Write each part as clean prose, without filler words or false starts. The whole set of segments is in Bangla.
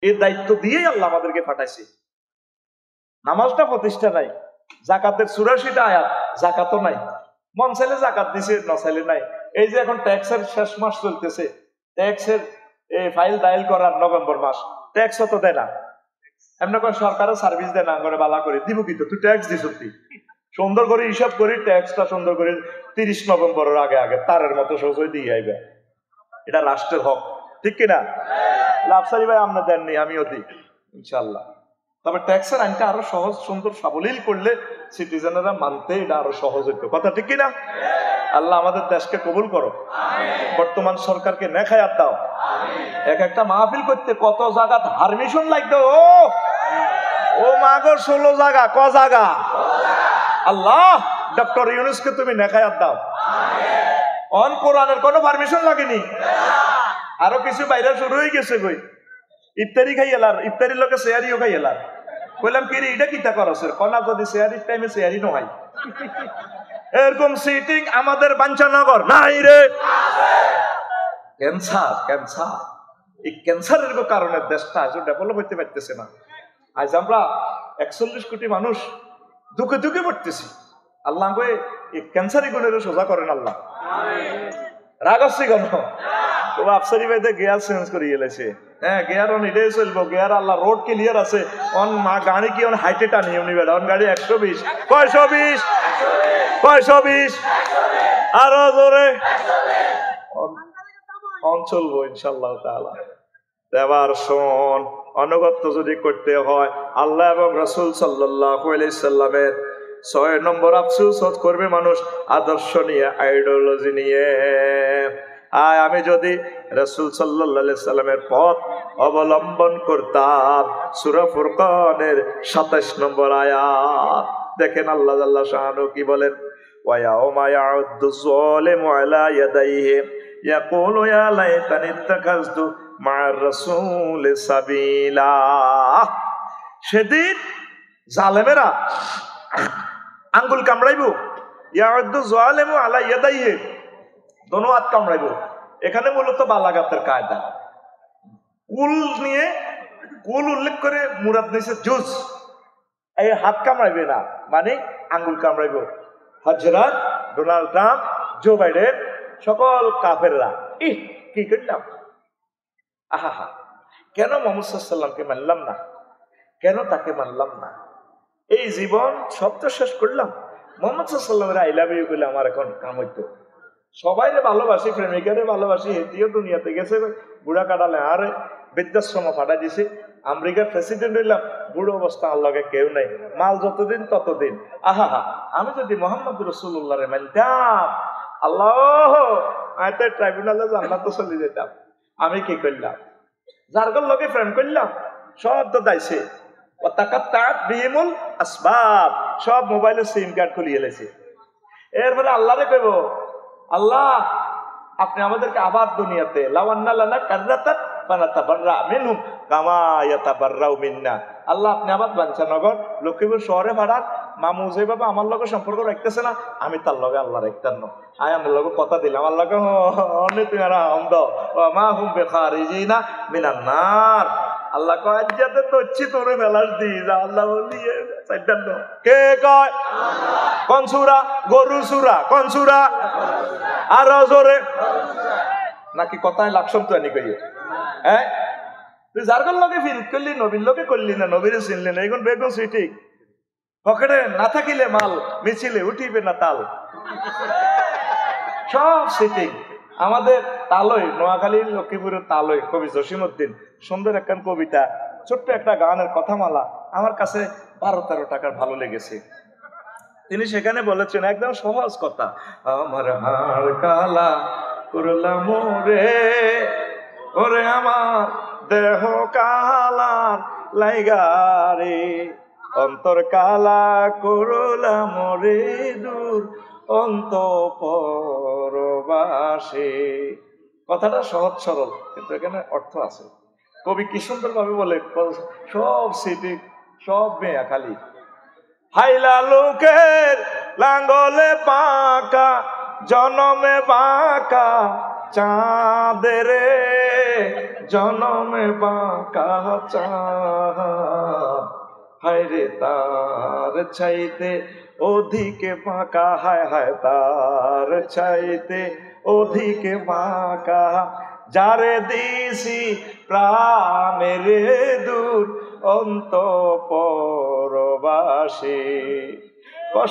এই দায়িত্ব দিয়েই আল্লাহ আমাদেরকে পাঠাইছে। নামাজটা প্রতিষ্ঠা নাই, জাকাতের 84টা আয়াত, জাকাতও নাই। মন চাইলে জাকাত দিছে, না চাইলে নাই। এই যে এখন ট্যাক্সের শেষ মাস চলতেছে, ট্যাক্সের ফাইল দায়ের করার নভেম্বর মাস, ট্যাক্স তো দেয় না। এমনি করে সরকারের সার্ভিস দেয় না করে বালা করে দিব, কিন্তু তুই ট্যাক্স দিস, সুন্দর করে হিসাব করি ট্যাক্সটা সুন্দর করে 30 নভেম্বরের আগে আগে তারের মতো সহজে দিয়ে আইবে। এটা রাষ্ট্রের হক, ঠিক কিনা? লাফসারি ভাই আপনি দেননি, আমিও দিই ইনশাল্লাহ। তবে ট্যাক্সের আইনটা আরো সহজ সুন্দর সাবলীল করলে সিটিজেনেরা মানতে এটা আরো সহজ হইতো, কথা ঠিক কিনা? আল্লাহ আমাদের দেশকে কবুল করো, বর্তমান সরকারকে নেখায়াত দাও। এক একটা মাহফিল করতে কত জায়গা পারমিশন লাগতো, ও মাগো 16 জায়গা, ক জায়গা? আল্লাহ ডক্টর ইউনূসকে তুমি নেখায়াত দাও। অন কোরআনের কোনো পারমিশন লাগেনি, আরো কিছু বাইরে শুরু হয়ে গেছে। কই ইফতারি খাই এলার, ইফতারির লোকে শেয়ারিও খাই এলার। কইলাম কি রে, এটা কিতা করছ? কনা যদি শেয়ারির টাইমে শেয়ারি নয়, এরকম সিটিং আমাদের বাঞ্ছানগর নাই রে। ক্যান্সার, ক্যান্সার, এই ক্যান্সারের কারণে দেশটা আজ ডেভেলপ হইতে পারতেছে না। আজ আমরা 41 কোটি মানুষ দুঃখে দুঃখে পড়তেছি। আল্লাহ এই ক্যান্সারি গুণের সোজা করেন আল্লাহ। রাগ আসছে কেন? তো আফসারি ভাইতে গিয়ার চেঞ্জ করে গেলেছে। হ্যাঁ, গিয়ার অন এটাই চলবো, গিয়ার আল্লাহ রোড ক্লিয়ার আছে। অন মা গাড়ি কি অন হাইটে টানি উনি বেড়া, অন গাড়ি 120, 120, 120, আরো জোরে অন চলবো ইনশাল্লাহ তাআলা। এবার শোন, অনুগত্য যদি করতে হয় আল্লাহ এবং রাসূল সাল্লাল্লাহু আলাইহি সাল্লামের 6 নম্বর আফসোস করবে মানুষ আদর্শ নিয়ে, আইডিওলজি নিয়ে। আমি যদি রাসূল সাল্লাল্লাহু আলাইহি সাল্লামের পথ অবলম্বন করতাম, সূরা ফুরকানের 27 নম্বর আয়াত দেখেন আল্লাহ জাল্লা শাআনু কি বলেন, ওয়া ইয়াউমা ইয়াউদ্দু যালিমু আলা ইয়াদাইহি ইয়াকুলু ইয়া লাইতানি ইত্তাখাযতু মা'আর রাসূলি সাবিলা। সেদিন জালেমেরা আঙ্গুল কামড়াইবো, ইয়াউদ্দু যালিমু আলা ইয়াদাইহি, দোনো হাত কামড়াইবো। এখানে মূলত বালাগাতের কায়দা, কুল নিয়ে, কুল উল্লেখ করে মুরাদ নিয়েছে জুজ। এই হাত কামড়াইবে না মানে আঙ্গুল কামড়াইবো। হযরত ডোনাল্ড ট্রাম্প, জো বাইডেন, সকল কাফেররা কি করলাম, আহা কেন মুহাম্মদ সাল্লাল্লাহু আলাইহি ওয়াসাল্লামকে মানলাম না, কেন তাকে মানলাম না, এই জীবন সব তো শেষ করলাম। মুহাম্মদ সাল্লাল্লাহু আলাইহি ওয়াসাল্লামের আই লাভ ইউ বলে আমার এখন কাম হইতো। সবাইরে ভালোবাসি, প্রেমিকারে ভালোবাসি, হেতিও দুনিয়াতে গেছে বুড়া কাটালে আর বৃদ্ধাশ্রম ফাটাই দিছে। আমেরিকার প্রেসিডেন্ট হইলাম, বুড়ো অবস্থা আল্লাহকে কেউ নাই, মাল যতদিন ততদিন। আহা আমি যদি মোহাম্মদ রাসূলুল্লাহরে মানতাম, আল্লাহ আয়তে ট্রাইব্যুনালে জান্নাত চলে যেতাম। আমি কি করলাম, যারগর লগে ফ্রেন্ড করলাম সব তো দাইছে, বিহিমুল আসবাব, সব মোবাইলে সিম কার্ড খুলিয়ে এলেছে। এরপরে আল্লাহরে কইব, আল্লাহ আপনি আমাদেরকে আবার দুনিয়াতে লাওয়ান্না লানা কাররাতাত ফানাতাবাররা মিনহুম কামা ইয়াতাবাররাউ মিন্না। আল্লাহ আপনি আবার বাঞ্ছানগর লক্ষ্মীপুর শহরে ভাড়ার মামু যে বাবা আমার লগে সম্পর্ক রাখতেছে না, আমি তার লগে আল্লাহ রাখতাম না। আমি আমার লগে কথা দিলাম, আল্লাহকে অনেক তুমি আর আমদ মা হুম বেখারিজিনা মিনান নার। আল্লাহ কয় আজ্জাতে তচ্ছি তোরে বেলাস দি যা, আল্লাহ বলি চাইতাম কে কয় কোন সূরা? গরু সূরা। কোন সূরা? আর জোরে নাকি কথায় লাকসম তো আনি কইয়ে। হ্যাঁ, তুই যারগর লগে ফিরিত করলি, নবীর লগে করলি না, নবীরে চিনলি না, এখন বেগুন সিটিক পকেটে না থাকিলে মাল মিছিলে উঠিবে না তাল, সব সিটিং। আমাদের তালই, নোয়াখালীর লক্ষ্মীপুরের তালই, কবি জসিমউদ্দিন সুন্দর একখান কবিতা, ছোট্ট একটা গানের কথামালা আমার কাছে 12-13 টাকার ভালো লেগেছে। তিনি সেখানে বলেছেন একদম সহজ কথা, আমার হাড় কালা করলাম রে, ওরে আমার দেহ কালার লাইগারে, অন্তর কালা করলাম রে দূর অন্তঃপরবাসে। কথাটা সহজ সরল, কিন্তু এখানে অর্থ আছে। কবি কি সুন্দর ভাবে বলে, সব সিটি, সব মেয়া খালি হাইলা লোকের লাঙ্গলে বাঁকা, জনমে বাঁকা চাঁদের জনমে বাঁকা চাঁদ, হায় রে তার চাইতে অধিকে বাঁকা, হায় হায় তার চাইতে অধিকে বাঁকা, যারে দিছি প্রাণের দূর অন্তঃপরবাসী।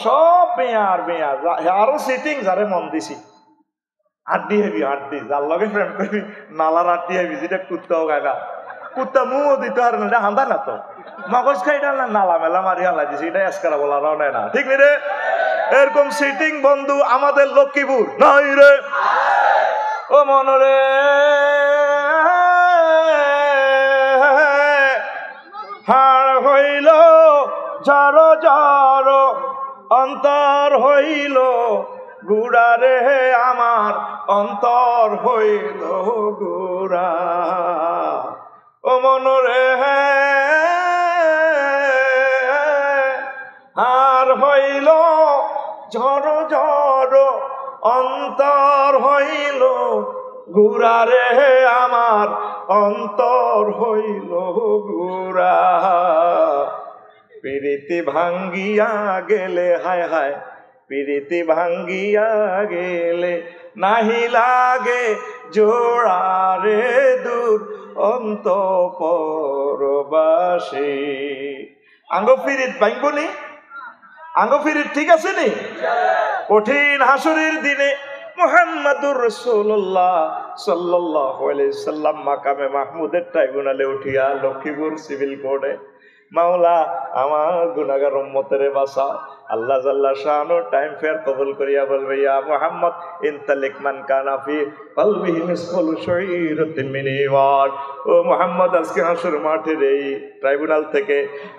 সব মেয়ার মেয়ার আরো সিটিং যারে মন দিছি, আড্ডি হেবি আড্ডি, যার লগে প্রেম করবি নালার আড্ডি হেবি, যেটা কুত্তাও গায় না, কুত্তা মুও দিতে আর না, হান্দা না তো মগজ খাইটা না, নালা মেলা মারি হালাই দিছি, এটা এসকারা বলা নেয় না, ঠিক নি রে? এরকম সিটিং বন্ধু আমাদের লক্ষ্মীপুর নাই রে? ও মনরে হার হইল জর জর, অন্তর হইল গুড়া রে, আমার অন্তর হইল গুড়া। ও মনরে হার হইল ঝর ঝর, অন্তর হইল গুড়া রে, আমার অন্তর হইল গুড়া। প্রীতি ভাঙ্গিয়া গেলে, হায় হায় প্রীতি ভাঙ্গিয়া গেলে, নাহি লাগে জোড়া রে দূর অন্তঃপরবাসী। আঙ্গ ফিরিত ভাঙবনি, আঙ্গ ফিরিত ঠিক আছে নি? কঠিন হাসরের দিনে মুহাম্মাদুর রাসূলুল্লাহ সাল্লাল্লাহু আলাইহি সাল্লাম মাকামে মাহমুদের ট্রাইব্যুনালে উঠিয়া লক্ষ্মীপুর সিভিল কোর্টে, মাওলা আমার গুনাহগার উম্মতের বাঁচাও। আল্লাহ জাল্লা শাআনু টাইম ফেয়ার কবুল করিয়া বলবে, ইয়া মুহাম্মদ ইনতালিক মান কানা ফি কলবিহি মিসকালু শাইরাতিন মিন ঈমান। ও মুহাম্মদ, আজকে হাসর মাঠের এই ট্রাইব্যুনাল থেকে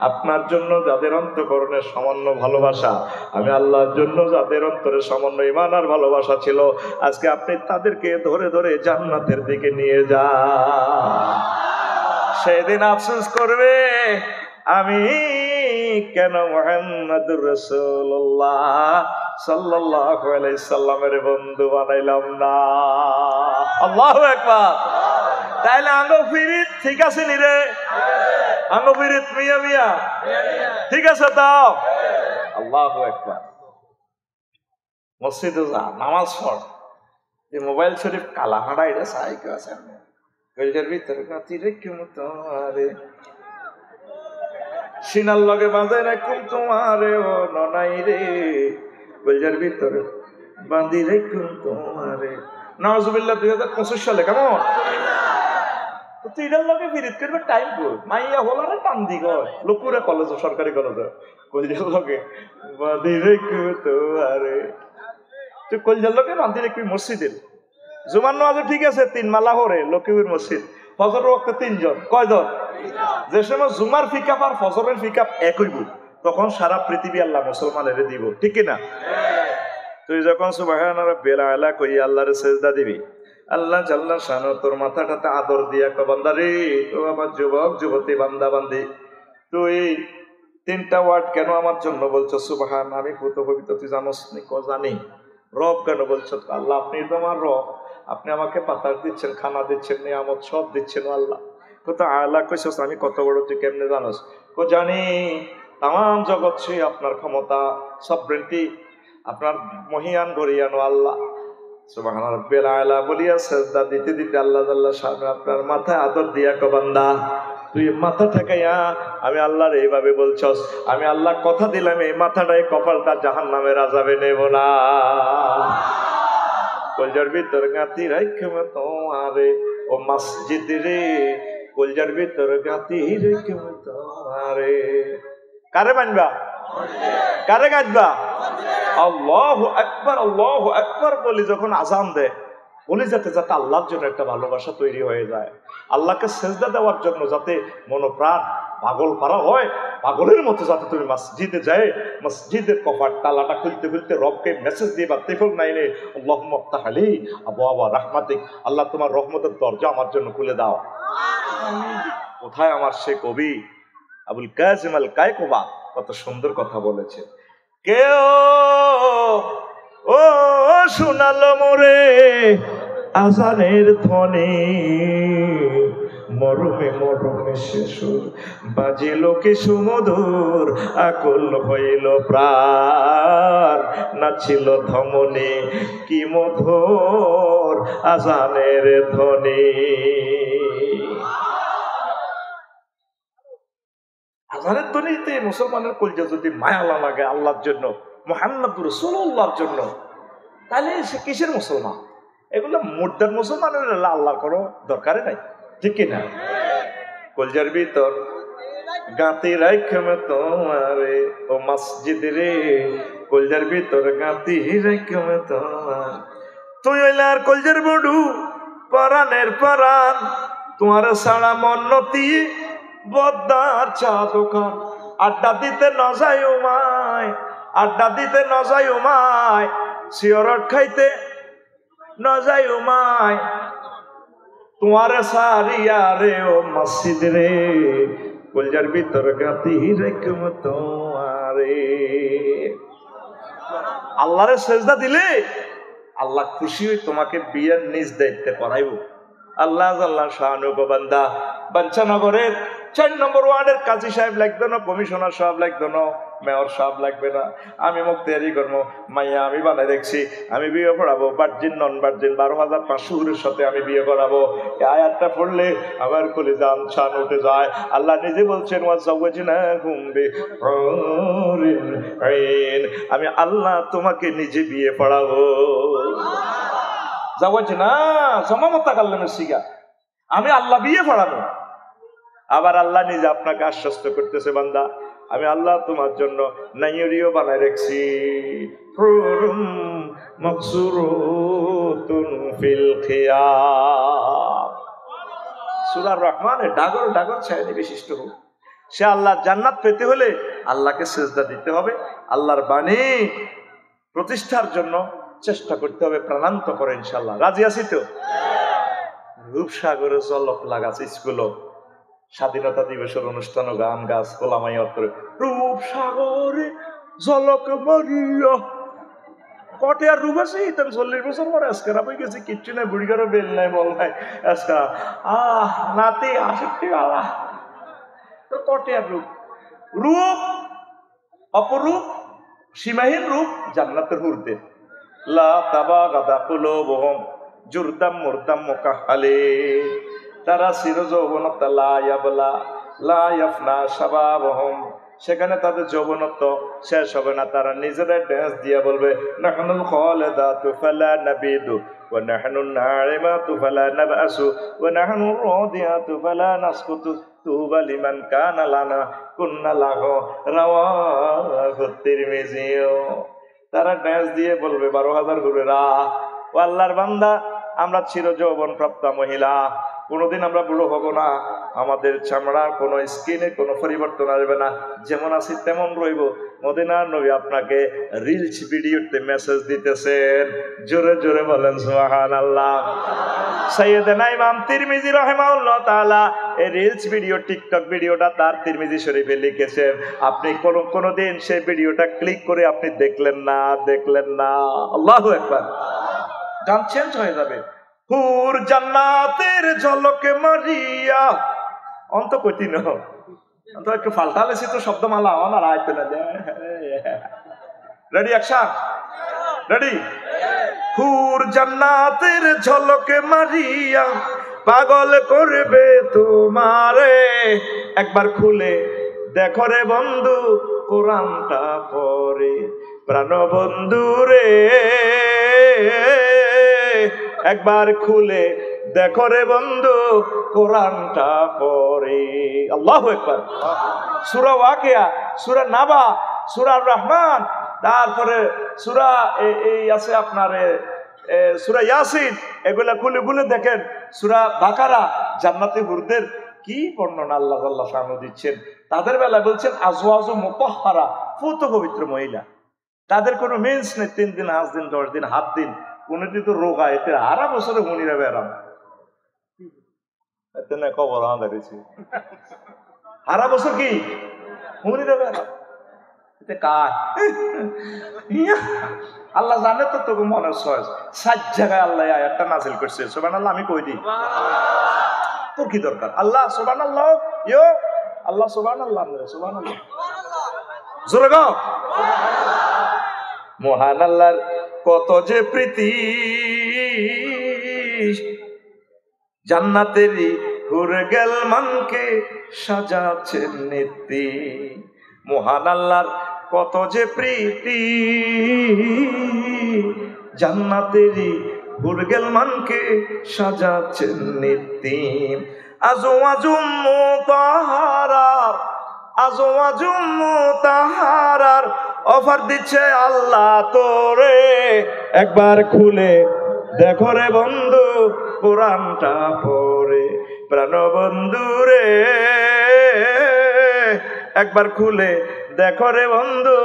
আপনার জন্য যাদের অন্তঃকরণে সামান্য ভালোবাসা, আমি আল্লাহর জন্য যাদের অন্তরে সামান্য ঈমান আর ভালোবাসা ছিল, আজকে আপনি তাদেরকে ধরে ধরে জান্নাতের দিকে নিয়ে যান। সেদিন আফসোস করবে, আমি কেন মুহাম্মাদুর রাসূলুল্লাহ সাল্লাল্লাহু আলাইহি সাল্লামের বন্ধু বানাইলাম না। আল্লাহু আকবার। তাইলে আঙ্গ ফিরিত ঠিক আছে নি রে? আঙ্গ ফিরিত মিয়া মিয়া ঠিক আছে তো? আল্লাহু আকবার। মসজিদে যা, নামাজ পড়, এই মোবাইল শরীফ কালা হাঁড়া এটা চাই কেউ আছে? গলিটার ভিতরে কাতি রেখে তোমারে, সিনার লগে বাঁধে রাখুন তোমারে, ও ননাই রে গলিটার ভিতরে বাঁধি রেখুন তোমারে। নাউজুবিল্লাহ 2025 সালে কেমন তো তুই এটার লগে ফিরিত করবে টাইম কর, মাইয়া হলারে টান্দি গয় লোকুরে কলেজ, সরকারি কলেজ, কলিজার লগে বাঁধি রেখু তোমারে। তুই কলিজার লগে বাঁধি রেখবি মসজিদের জুমার নামাজে ঠিক আছে, 3 মালা হরে লক্ষ্মীপুর মসজিদ, ফজরের ওয়াক্তে 3 জন, কয়জন? যে সময় জুমার পিকআপ আর ফজরের পিকআপ একই বুক, তখন সারা পৃথিবী আল্লাহ মুসলমানের দিব, ঠিক কিনা? তুই যখন সুবহান রাব্বিল আলা কই আল্লাহর সিজদা দিবি, আল্লাহ জাল্লা শানু তোর মাথাটাতে আদর দিয়া কয়, বান্দা রে, ও আমার যুবক যুবতী বান্দা বান্দি, তুই 3টা ওয়ার্ড কেন আমার জন্য বলছো সুবহান? আমি পুত পবিত্র তুই জানোস নি? ক জানি। রব কেন বলছো? আল্লাহ আপনি তো আমার রব, আপনি আমাকে পাতার দিচ্ছেন, খানা দিচ্ছেন, নিয়ামত সব দিচ্ছেন আল্লাহ। কত আল্লাহ কইছস আমি কত বড়, তুই কেমনে জানোস? কো জানি, তাম জগৎ সে আপনার ক্ষমতা, সবরেন্টি আপনার মহিয়ান গরিয়ানো আল্লাহ। সুবহান রাব্বিল আলা বলিয়া সিজদা দিতে দিতে আল্লাহ জাল্লা শানু আপনার মাথায় আদর দিয়া কো, বান্দা তুই মাথা ঠেকাইয়া আমি আল্লাহর এইভাবে বলছস, আমি আল্লাহ কথা দিলাম এই মাথাটাই কপালটা জাহান্নামের আযাবে নেব না। কলজার ভিতর গাঁতি রাইখবে তোমারে, ও মসজিদ রে কলজার ভিতর গাঁতি রাইখবে তোমারে। কারে মানবা? কারে গাঁথবা? আল্লাহু আকবার, আল্লাহু আকবার বলি যখন আজান দেয়, বলি যাতে যাতে আল্লাহর জন্য একটা ভালোবাসা তৈরি হয়ে যায়, আল্লাহকে সেজদা দেওয়ার জন্য যাতে মনোপ্রাণ পাগল করা হয়, পাগলের মতো যাতে তুমি মসজিদে যায়, মসজিদের কপাট তালাটা খুলতে খুলতে রবকে মেসেজ দিয়ে বা তেফল নাইনে, আল্লাহুম্মা আফতাহ আলী আবওয়াবা রাহমাতিক, আল্লাহ তোমার রহমতের দরজা আমার জন্য খুলে দাও। কোথায় আমার সে কবি আবুল কাসিম আল কায়কোবা কত সুন্দর কথা বলেছে। কেউ ও শোনালো মোরে আজানের ধ্বনি মরমে মরমে শিশুর বাজিল কি সুমধুর আকুল হইল প্রাণ নাচিল ধমনী কি মধুর আজানের ধ্বনি। আজানের ধ্বনিতে মুসলমানের কলজা যদি মায়া লাগে আল্লাহর জন্য, মুহাম্মদ রাসূলুল্লাহর জন্য, তাহলে সে কিসের মুসলমান? এগুলো মুর্দার মুসলমানের আল্লাহর কোনো দরকারই নাই, ঠিক কিনা? কলজার ভিতর গাঁতি রাইখম তোমারে ও মসজিদ রে, কলজার ভিতর গাঁতি রাইখম তোমার, তুই হইলার কলজার বড়ু পরাণের পরাণ, তোমার সারা মন্নতি বদ্দার চা দোকান। আড্ডা দিতে ন যাই উমায়, আড্ডা দিতে ন যাই উমায়, সিগারেট খাইতে ন যাই উমায়, তোমার সারিয়া রে ও মসজিদ রে, কলজার ভিতর গাঁতি রেখম তোমারে। আল্লাহরে সেজদা দিলে আল্লাহ খুশি হয়ে তোমাকে বিয়ের নিজ দায়িত্বে করাইব। আল্লাহ আল্লাহ শাহানু গো বান্দা, বাঞ্ছানগরের 4 নম্বর ওয়ার্ডের কাজী সাহেব লাগবে না, কমিশনার সাহেব লাগবে না, মেয়র সাহেব লাগবে না, আমি মুক্তিয়ারি করবো, মাইয়া আমি বানাই দেখছি, আমি বিয়ে পড়াবো, ভার্জিন নন ভার্জিন 12,500 সাথে আমি বিয়ে করাবো। এই আয়াতটা পড়লে আমার কলিজা আনছান উঠে যায়। আল্লাহ নিজে বলছেন আমি আল্লাহ তোমাকে নিজে বিয়ে পড়াবো। যাওয়াজ না জমামতা কাল্লামের শিখা, আমি আল্লাহ বিয়ে পড়াবো। আবার আল্লাহ নিজে আপনাকে আশ্বস্ত করতেছে, বান্দা আমি আল্লাহ তোমার জন্য নাইরিও বানায় রেখেছি, সূরা রহমানের ডাগর ডাগর ছায়ানি বিশিষ্ট হোক। সে আল্লাহর জান্নাত পেতে হলে আল্লাহকে সিজদা দিতে হবে, আল্লাহর বাণী প্রতিষ্ঠার জন্য চেষ্টা করতে হবে প্রাণান্ত করে, ইনশাআল্লাহ। রাজি আছি তো? রূপসাগরে জলক লাগাছে স্কুল, স্বাধীনতা দিবসের অনুষ্ঠান গান গাছ কোলামাই করে রূপসাগরে জলক মারিয়া কটে আর রূপ আছে। 40 বছর পরে আজকে বই গেছি, কিচ্ছু নাই, বুড়িগারও বেল নাই, বল নাই, আজকে নাতি 68 আলা তো কটে আর রূপ, রূপ অপরূপ সীমাহীন রূপ জান্নাতের হুরদের। লা তাবাগাদা কুলুবুহুম জুরদাম মুরদাম মুকাহহালে, তারা চির যৌবনত লা ইয়াবলা লা ইয়াফনা শাবাবুহুম, সেখানে তাদের যৌবনত্ব শেষ হবে না। তারা নিজেরা ড্যান্স দিয়ে বলবে নাহনুল খালিদাতু ফালা নাবিদু ওয়া নাহনুন নাইমাতু ফালা নাবআসু ওয়া নাহনুর রাদিয়াতু ফালা নাসকুতু তুবা লিমান কানা লানা কুন্না লাহু রাওয়াহু তিরমিজি। তারা ড্যান্স দিয়ে বলবে 12,000 হুরেরা, ও আল্লাহর বান্দা আমরা চির যৌবন প্রাপ্ত মহিলা, কোনোদিন আমরা বুড়ো হব না, আমাদের চামড়ার কোনো স্কিনে কোনো পরিবর্তন আসবে না, যেমন আছি তেমন রইব। মদিনার নবী আপনাকে রিলস ভিডিওতে মেসেজ দিতেছেন, জোরে জোরে বলেন সুবহানাল্লাহ। সাইয়েদনা ইমাম তিরমিজি রাহিমাহুল্লাহ তাআলা এই রিলস ভিডিও টিকটক ভিডিওটা তার তিরমিজি শরীফে লিখেছেন। আপনি কোনোদিন সেই ভিডিওটা ক্লিক করে আপনি দেখলেন না। আল্লাহু আকবার। গান চেঞ্জ হয়ে যাবে। হুর জান্নাতের ঝলকে মারিয়া অন্ত কঠিন অন্ত একটু ফাল্টালেছি তো শব্দমালা আমার আইতে না যায়। Ready action, ready. হুর জান্নাতের ঝলকে মারিয়া পাগল করবে তোমারে, একবার খুলে দেখো রে বন্ধু কোরআনটা পড়ে, প্রাণ বন্ধু রে একবার খুলে দেখো রে বন্ধু কোরআনটা পড়ে। আল্লাহু আকবার। সূরা ওয়াকিয়া, সূরা নাবা, সূরা রহমান, তারপরে সূরা এই আছে আপনার সূরা ইয়াসিন, এগুলা খুলে খুলে দেখেন। সূরা বাকারা, জান্নাতি হুরদের কি বর্ণনা আল্লাহ আল্লাহ শানু দিচ্ছেন। তাদের বেলা বলছেন আজওয়াজু মুতাহহারা, পুত পবিত্র মহিলা, তাদের কোনো মিন্স নেই, 3 দিন 5 দিন 10 দিন 7 দিন, কোনটি তো রোগা, এতে 12 বছরে হুনিরা বেড়াম এতে না খবর দাঁড়িয়েছি 12 বছর কি হুনিরা বেড়াম। কার আল্লাহ জানে তো তোকে মনে হয় 7 জায়গায় আল্লাহ আয়াতটা নাজিল করছে সুবহানাল্লাহ আমি কই দিই তোর কি দরকার আল্লাহ সুবহানাল্লাহ ইয়ো আল্লাহ সুবহানাল্লাহ সুবহানাল্লাহ জোরে গাও মহান আল্লাহর কত যে প্রীতি জান্নাতেরই হুরগেল মানকে সাজাচ্ছেন নীতি মহান আল্লাহর কত যে প্রীতি জান্নাতেরই হুরগেল মানকে সাজাচ্ছেন নীতি আজওয়াজুম মুতাহারার আজওয়াজুম মুতাহারার অফার দিচ্ছে আল্লাহ তোরে একবার খুলে দেখো রে বন্ধু কোরআনটা পড়ে প্রাণ বন্ধু রে একবার খুলে দেখো রে বন্ধু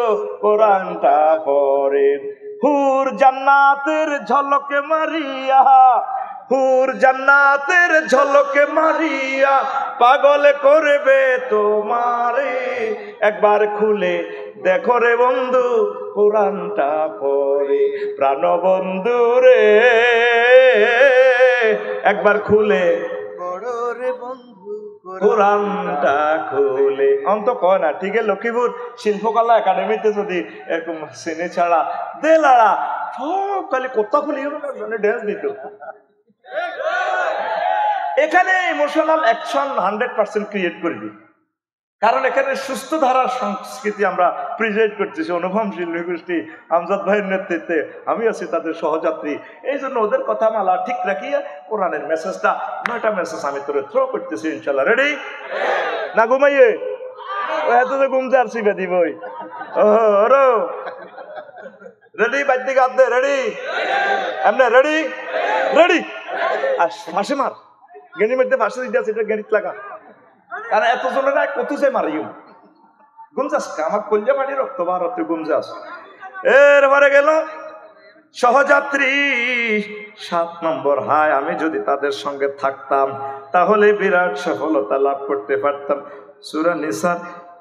কোরআনটা পড়ে হুর জান্নাতের ঝলকে মারিয়া হুর জান্নাতের ঝলকে মারিয়া পাগল করবে তোমারে একবার খুলে দেখো রে বন্ধু কোরআনটা পড়ে প্রাণ বন্ধু রে একবার খুলে রে বন্ধু কোরআনটা খুলে অন্ত কয় না ঠিক আছে লক্ষ্মীপুর শিল্পকলা একাডেমিতে যদি এরকম সিনে ছাড়া দে লাড়া সব খালি কোথা খুলি ড্যান্স দিত এখানে ইমোশনাল অ্যাকশন 100% ক্রিয়েট করবি কারণ এখানে সুস্থ ধারার সংস্কৃতি আমরা প্রেজেন্ট করতেছি অনুভবশীল নৃগোষ্ঠী আমজাদ ভাইয়ের নেতৃত্বে আমি আছি তাদের সহযাত্রী এই জন্য ওদের কথা মালা ঠিক রাখিয়া কোরআনের মেসেজটা 9টা মেসেজ আমি তোরে থ্রো করতেছি ইনশাল্লাহ রেডি না ঘুমাইয়ে এত যে ঘুমতে আসছি বেদি বই ওরো রেডি বাইর দিকে হাত দে রেডি এমনি রেডি রেডি আর ফাঁসে মার গেনি মধ্যে ফাঁসে দিতে আছে এটা গেনিত লাগা কারণ এত জনের কত যে মারিও গুমজাস আমার কল্যা পাটি রক্ত বার তুই গুমজাস এরপরে গেল সহযাত্রী 7 নম্বর হায় আমি যদি তাদের সঙ্গে থাকতাম তাহলে বিরাট সফলতা লাভ করতে পারতাম সূরা নিসা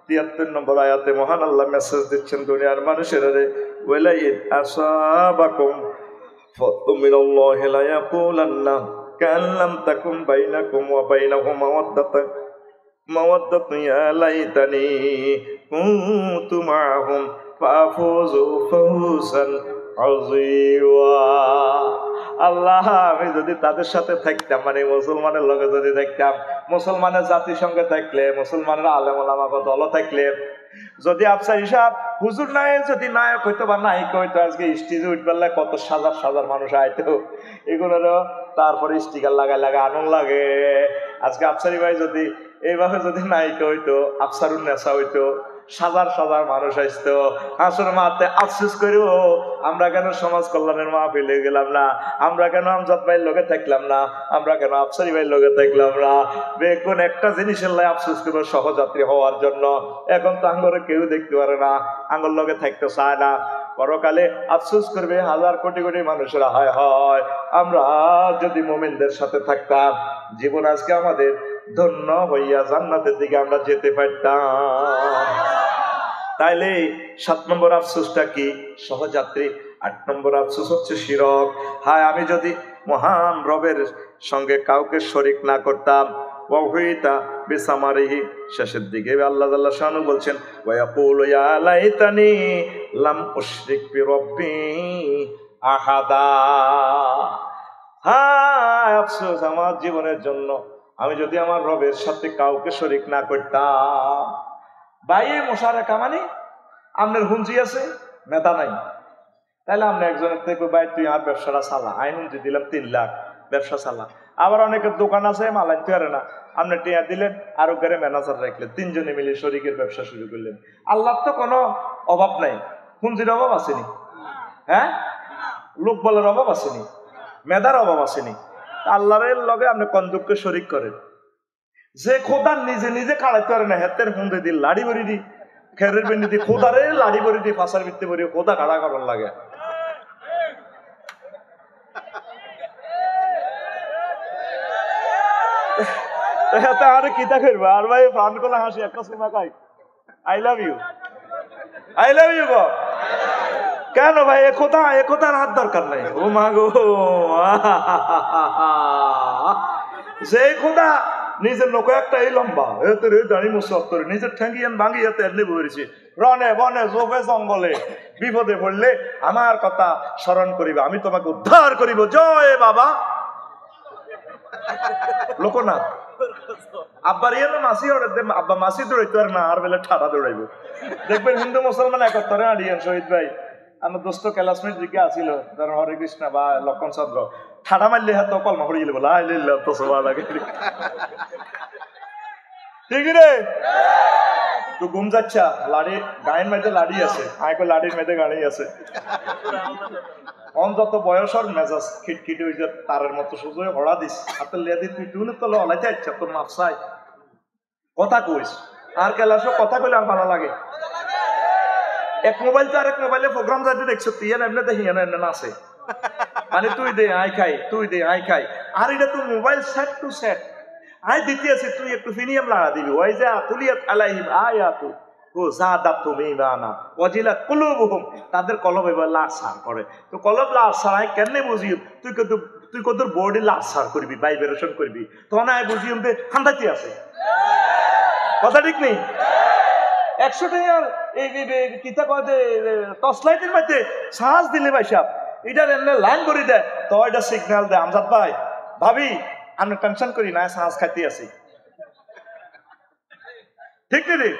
73 নম্বর আয়াতে মহান আল্লাহ মেসেজ দিচ্ছেন দুনিয়ার মানুষেরা রে ওয়ালাইদ আসাবাকুম ফাতু মিনাল্লাহি লা ইয়াকুলান্না কাল্লাম তাকুম বাইনাকুম ওয়া বাইনাহুম মাওয়াদ্দাতুন ইয়া লাইতানি কুনতু মাআহুম ফাফুযু ফাওজান আযীমা আল্লাহ আমি যদি তাদের সাথে থাকতাম মানে মুসলমানের লগে যদি থাকতাম মুসলমানের জাতির সঙ্গে থাকলে মুসলমানের আলেম ওলামা দল থাকলে যদি আফসার হিসাব হুজুর নায়ক যদি নায়ক হইতো বা নায়িকা হইতো আজকে স্টেজে উঠবে কত হাজার হাজার মানুষ আইতো এগুলোরও তারপরে স্টিকার লাগায় আনন্দ লাগে আজকে আফসারি ভাই যদি এইভাবে যদি নায়িকা হইতো আফসারুন নেশা হইতো হাজার হাজার মানুষ আসতো হাসুর মাতে আফসোস করিও আমরা কেন সমাজ কল্যাণের মাহফিলে গেলাম না আমরা কেন আমজাদ ভাইয়ের লগে থাকলাম না আমরা কেন আফসারি ভাইয়ের লগে থাকলাম না বেগুন একটা জিনিসের লাই আফসোস করবো সহযাত্রী হওয়ার জন্য এখন তো আঙ্গরে কেউ দেখতে পারে না আঙ্গর লগে থাকতে চায় না পরকালে আফসোস করবে হাজার কোটি কোটি মানুষেরা হয় হয় আমরা যদি মুমিনদের সাথে থাকতাম জীবন আজকে আমাদের ধন্য হইয়া জান্নাতের দিকে আমরা যেতে পারতাম তাইলে 7 নম্বর আফসোসটা কি সহযাত্রী 8 নম্বর আফসোস হচ্ছে শিরক হায় আমি যদি মহান রবের সঙ্গে কাউকে শরীক না করতাম ওয়াহুইতা বিসামারিহি শেষের দিকে আল্লাহ জাল্লা শানু বলছেন ওয়ায়াকুলু ইয়া লাইতানি লাম উশরিক বিরব্বি আহাদা হায় আফসোস আমার জীবনের জন্য আমি যদি আমার রবের সাথে কাউকে শরীক না করতাম বাইরে মোশারেকা মানে আপনার হুঞ্জি আছে মেধা নাই তাহলে আপনি একজনের থেকে ভাই তুই আর ব্যবসাটা চালা আই হুঞ্জি দিলাম 3 লাখ ব্যবসা চালা আবার অনেকের দোকান আছে মাল আনতে পারে না আপনি টিয়া দিলেন আরো করে ম্যানেজার রাখলেন 3 জনে মিলে শরীকের ব্যবসা শুরু করলেন আল্লাহর তো কোনো অভাব নাই হুঞ্জির অভাব আসেনি হ্যাঁ লোক বলার অভাব আসেনি মেধার অভাব আসেনি আল্লাহর লগে আপনি কন্দুককে শরীক করেন যে খোদা নিজে নিজে খাড়াইতে পারে না হেতের হুন্দে দি লাড়ি ভরি দি খেরের বেনি দি খোদারে লাড়ি ভরি দি ফাঁসার ভিত্তি ভরি খোদা খাড়া করার লাগে আর কিতা করবো আর ভাই প্রাণ কোলা হাসি একটা সময় কাই I love you I love you গো। কেন ভাই একতার হাত দরকার নাই। ও মা গো, যে খোদা নিজের লোক একটা এই লম্বা এতে দাঁড়ি মুসব করে নিজের ঠ্যাঙ্গিয়ান ভাঙিয়াতে এমনি বলেছি রনে বনে জোফে জঙ্গলে বিপদে পড়লে আমার কথা স্মরণ করিবে, আমি তোমাকে উদ্ধার করিব, জয় বাবা লোকনাথ। আব্বার ইয়ে মাসি আব্বা মাসি দৌড়াইতো আর না আর বেলা ঠাড়া দৌড়াইব। দেখবেন হিন্দু মুসলমান একত্তরে আড়িয়েন শহীদ ভাই, আমার দোস্ত ক্লাসমেট দিকে আসিল ধরেন হরে কৃষ্ণ বা লক্ষণ চন্দ্র, ঠাডা মারলে হাত কলমা হয়ে গেলে বলে আইলে তো সবা লাগে ঠিক রে। তো ঘুম যাচ্ছা লাড়ি গায়ের মেয়েতে লাড়ি আছে, আয়কো লাড়ির মেয়েতে গাড়ি আছে। অন যত বয়সর মেজাজ খিটখিটি হয়েছে তারের মতো সুযোগ হড়া দিস হাতে লিয়া দি তুই টুলে তো ললাইতে ইচ্ছা তোর মাপসাই কথা কইস আর কেলাস কথা কইলে আর ভালো লাগে। এক মোবাইল তো আরেক মোবাইলে প্রোগ্রাম যাইতে দেখছো তুই এমনি দেখি এমনি নাচে, মানে তুই দে আই খাই তুই দে আই খাই, আর এটা তো মোবাইল সেট টু সেট আই দিতে আছে তুই একটু ফিনিয়াম লাগা দিবি ওই যে আতুলিয়াত আলাইহিম আয়াতু ও জাদাতুহুম ঈমানা ওয়াজিলাত কুলুবুহুম, তাদের কলব এবার লাসার করে। তো কলব লাসার আই কেনে বুঝিও তুই কত বডি লাসার করবি ভাইব্রেশন করবি তখন আই বুঝিও যে হান্দাতি আছে কথা ঠিক নেই। 100 টাকার এই কিতা কয় যে টর্চ লাইটের মধ্যে চার্জ দিলে ভাই সাহেব এটা এমনি লাইন করে দেয় তো এটা সিগন্যাল দেয় আমজাদ ভাই ভাবি আমি টেনশন করি না চার্জ খাইতে আছি ঠিক নেই।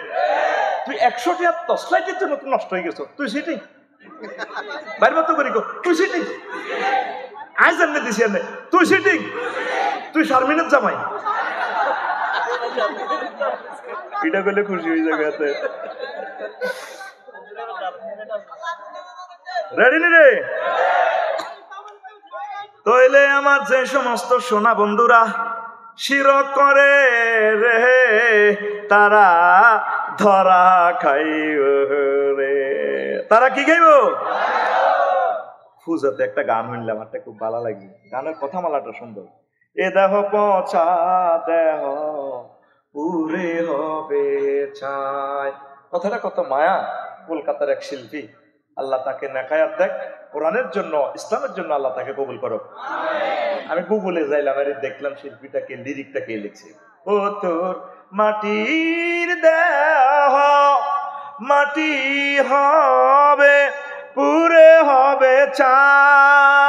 তুই 100 টাকা টর্চ লাইটের জন্য তুই নষ্ট হয়ে গেছো, তুই সিটি বাইরে মতো করি তুই সিটি আজ এমনি দিছি এমনি তুই সিটি তুই শারমিনের জামাই এটা করলে খুশি হয়ে যাবে। রেডি রে তো এলে আমার যে সমস্ত সোনা বন্ধুরা শিরক করে রে তারা ধরা খাইব রে, তারা কি খাইব? পূজাতে একটা গান শুনলাম একটা খুব ভালো লাগে, গানের কথা মালাটা সুন্দর। এ দেহ পচা দেহ পুরে হবে চাই, কথাটা কত মায়া। কলকাতার এক শিল্পী আল্লাহ তাকে নেকায়াত দেখ, কোরআনের জন্য ইসলামের জন্য আল্লাহ তাকে কবুল করো। আমি গুগলে যাইলাম আর দেখলাম শিল্পীটাকে লিরিকটা কে লিখছে। ও তোর মাটির দেহ মাটি হবে পুরে হবে চাই,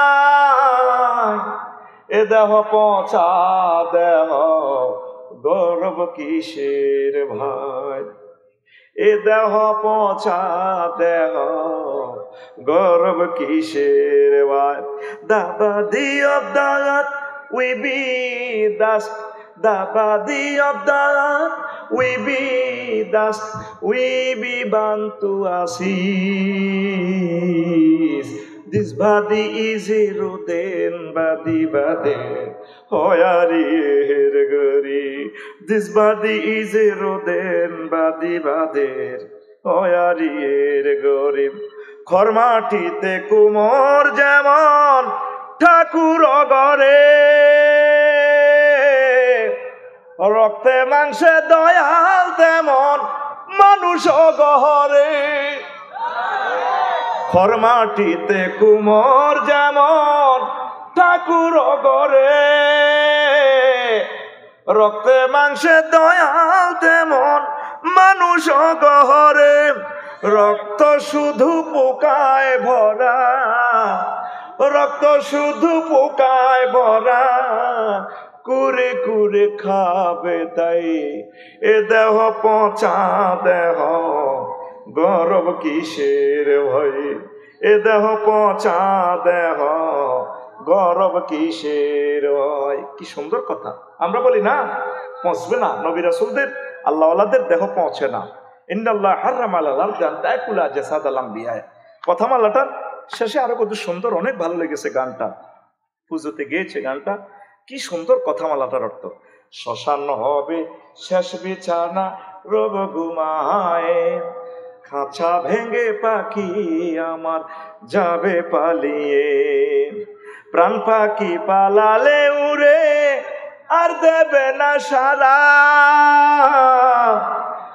এ দেহ পচা দেহ গৌরব কিসের ভাই, এ দেহ পচা দেহ গৌরব কিসের ভাই। The body of the earth will be dust, the body of the earth will be dust, we be bound to ashes. This body is a roden body hoyariyar gori, this body is a roden body hoyariyar gori। খরমাটিতে কুমোর যেমন ঠাকুর ঘরে, রক্তে মাংসে দয়াল তেমন মানুষ গহরে। খরমাটিতে কুমোর যেমন ঠাকুর ঘরে, রক্তে মাংসে দয়াল তেমন মানুষ গহরে। রক্ত শুধু পোকায় ভরা, রক্ত শুধু পোকায় ভরা, কুরে কুরে খাবে তাই এ দেহ পচা দেহ গৌরব কিসের ভয়, এ দেহ পচা দেহ গৌরব কিসের ভয়। কি সুন্দর কথা। আমরা বলি না পৌঁছবে না, নবী রাসূলদের আল্লাহ ওয়ালাদের দেহ পৌঁছে না। ইন্নাল্লাহ হারাম আলাল আরদি আন তাকুলা জাসাদাল আমবিয়া, কথা মালাটার শেষে আরো কত সুন্দর, অনেক ভালো লেগেছে গানটা, পুজোতে গেয়েছে গানটা, কি সুন্দর কথা মালাটার অর্থ। শ্মশান হবে শেষ বিছানা রব ঘুমায়, খাঁচা ভেঙে পাখি আমার যাবে পালিয়ে, প্রাণ পাখি পালালে উড়ে আর দেবে না সারা,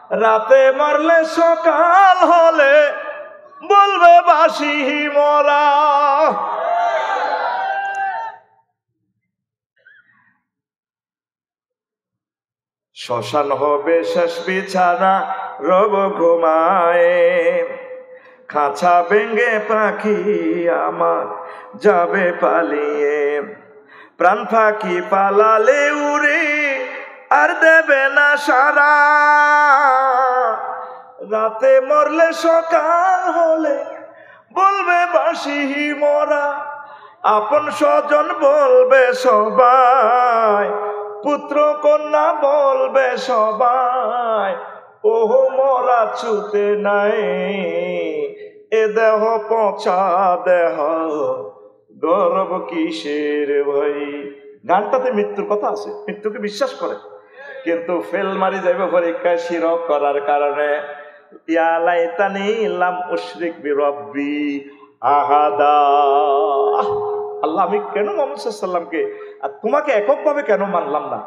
রাতে মরলে সকাল হলে বলবে বাসি মরা। শ্মশান হবে শেষ বিছানা, রব ঘুমায়, খাঁচা ভেঙ্গে পাখি আমার যাবে পালিয়ে, প্রাণ পাখি পালালে উড়ে আর দেবে না সারা। রাতে মরলে সকাল হলে বলবে বাসি মরা, আপন স্বজন বলবে সবাই, পুত্র কন্যা বলবে সবাই, ওহ মরা ছুতে নাই, এ দেহ পচা দেহ, গর্ব কিসের ভাই। গানটাতে মৃত্যুর কথা আছে, মৃত্যুকে বিশ্বাস করে, কিন্তু ফেল মারি যাইবে পরীক্ষায় শিরক করার কারণে। ইয়া লাইতানি লাম উশরিক বিরব্বি আহাদা। আল্লাহ, আমি কেন মুহাম্মদ সাল্লাল্লাহু আলাইহি ওয়াসাল্লামকে আর তোমাকে এককভাবে কেন মানলাম না?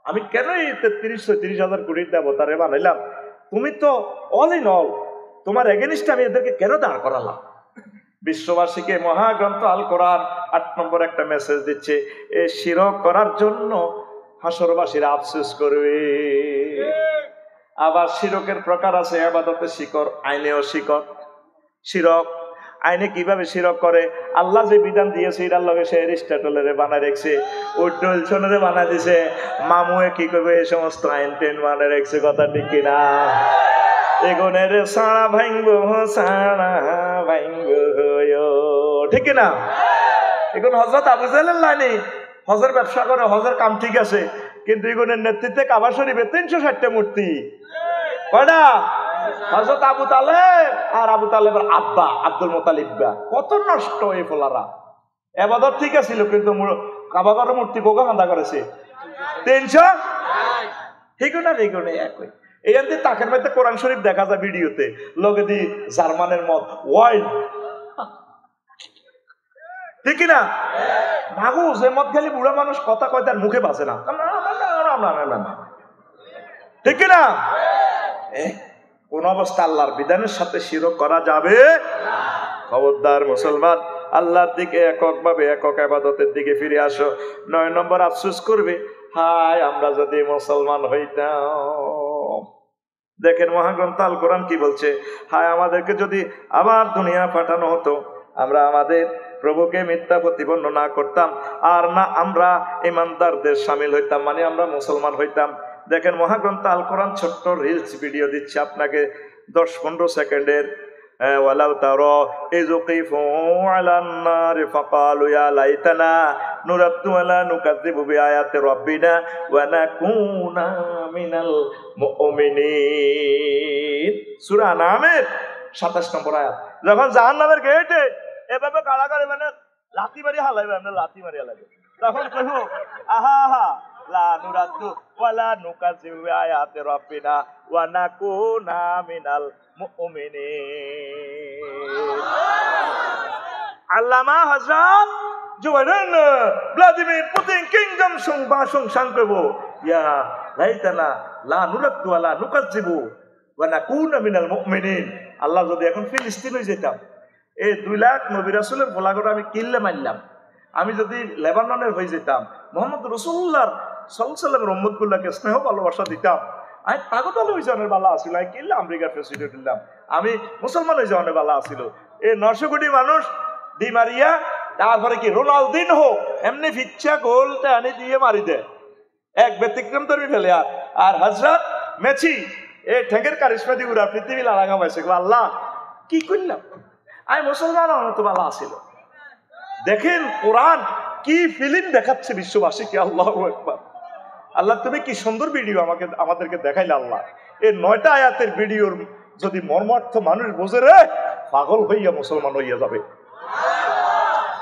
আমি কেন এই 33-34,000 কোটি দেবতারে বানাইলাম? তুমি তো অল ইন অল, তোমার এগেনিস্টে আমি এদেরকে কেন দাঁড় করালাম? বিশ্ববাসীকে মহাগ্রন্থ আল কোরআন 8 নম্বর একটা মেসেজ দিচ্ছে, এ শিরক করার জন্য হাসরবাসীরা আফসোস করবে। আবার শিরকের প্রকার আছে, ইবাদতের শিকর, আইনেও শিকর। শিরক আইনে কিভাবে শিরক করে? আল্লাহ যে বিধান দিয়েছে এটার লগে সে এরিস্টটলের বানায় রেখেছে, উইলসনের বানায় দিছে, মামুয়ে কি করবে এই সমস্ত আইন টেন বানায় রেখেছে। কথা ঠিক কিনা? এগুনের সাড়া ভাঙবো, সাড়া ভাঙবো, ঠিক কিনা? এখন হযরত আবু জাহলের লাইনে হজের ব্যবসা করে, হজের কাম ঠিক আছে, কিন্তু এগুনের নেতৃত্বে কাবা শরীফে 360টা মূর্তি। কয়টা? হযরত আবু তালেব আর আবু তালেবের আব্বা আব্দুল মুতালিব। কত নষ্ট এই ফলারা। এবাদত ঠিক আছিল, কিন্তু কাবা ঘরের মূর্তি কোকা কান্দা করেছে 300। হিগুনা হিগুনে একই। এইখান থেকে তাকের মধ্যে কোরআন শরীফ দেখা যায় ভিডিওতে, লগে দি জার্মানের মত ওয়াইন, ঠিক না? মাগু যে মত খালি বুড়া মানুষ কথা কয় তার মুখে বাজে না, ঠিক না? কোন অবস্থা আল্লাহর বিধানের সাথে শিরক করা যাবে। খবরদার মুসলমান, আল্লাহর দিকে এককভাবে একক ইবাদতের দিকে ফিরে আসো। 9 নম্বর আফসোস করবে, হায় আমরা যদি মুসলমান হইতাম। দেখেন মহাগ্রন্থ আল কোরআন কি বলছে, হায় আমাদেরকে যদি আবার দুনিয়া পাঠানো হতো, আমরা আমাদের প্রভুকে মিথ্যা প্রতিপন্ন না করতাম, আর না আমরা ইমানদারদের শামিল হইতাম, মানে আমরা মুসলমান হইতাম। দেখেন মহাগ্রন্থ আল কোরআন ছোট্ট রিলস ভিডিও দিচ্ছে আপনাকে 10-15 সেকেন্ডের। ওয়ালাউ তারা ইয কিফু আলান নার ফাকালু ইয়া লাইতানা নুরাদ্দু ওয়ালা নুকাযযিবু বিআয়াতি রাব্বিনা ওয়া নাকুনা মিনাল মুমিনিন। সূরা আনামের 27 নম্বর আয়াত। যখন জাহান্নামের গেটে এভাবে কারাগারে মানে লাথি মারি হালাইবে, আমরা লাথি মারি হালাইবে, তখন কইব আহা আহা লা নুরাদ্দু ওয়ালা নুকাযযিবু বিআয়াতি রাব্বিনা ওয়া নাকুনা মিনাল মুমিনিন। আল্লামা হযরত জুবাইর ভ্লাদিমির পুতিন কিংডম ভাষণ করব, ইয়া লাইতানা লা নুরাদ্দু ওয়ালা নুকাযযিবু ওয়া নাকুনা মিনাল মুমিনিন। আল্লাহ যদি এখন ফিলিস্তিন হয়ে যেতাম, এই 2 লাখ নবী রাসূলের বলাগড় আমি কিল্লে মারলাম, আমি যদি লেবাননের হয়ে যেতাম, মুহাম্মদ রাসূলুল্লাহর সাল্লাল্লাহু আলাইহি ওয়াসাল্লামের উম্মতগুলোকে স্নেহ ভালোবাসা দিতাম, আমি পাগল হয়ে যাওয়ার বালা আসিল, আমি কিল্লা আমেরিকার প্রেসিডেন্ট দিলাম, আমি মুসলমান হয়ে যাওয়ার বালা আসিল। এই 900 কোটি মানুষ দি মারিয়া, তারপরে কি রোনালদিনহো এমনি ফিচ্ছা গোলটা আনি দিয়ে মারি দেয়, এক ব্যতিক্রম ধর্মী ফেলে। আর হযরত মেসি এই ঠেঙ্গের কারিশমা দিয়ে উড়া পৃথিবী লাগা পাইছে। আল্লাহ কি করলাম, আমি মুসলমান তো বালা আসিল। দেখেন কোরআন কি ফিল্ম দেখাচ্ছে বিশ্ববাসীকে। আল্লাহু আকবার। আল্লাহ তুমি কি সুন্দর ভিডিও আমাদেরকে দেখাইলে। আল্লাহ এই 9টা আয়াতের ভিডিওর যদি মর্মার্থ মানুষ বোঝে, রে পাগল হইয়া মুসলমান হইয়া যাবে।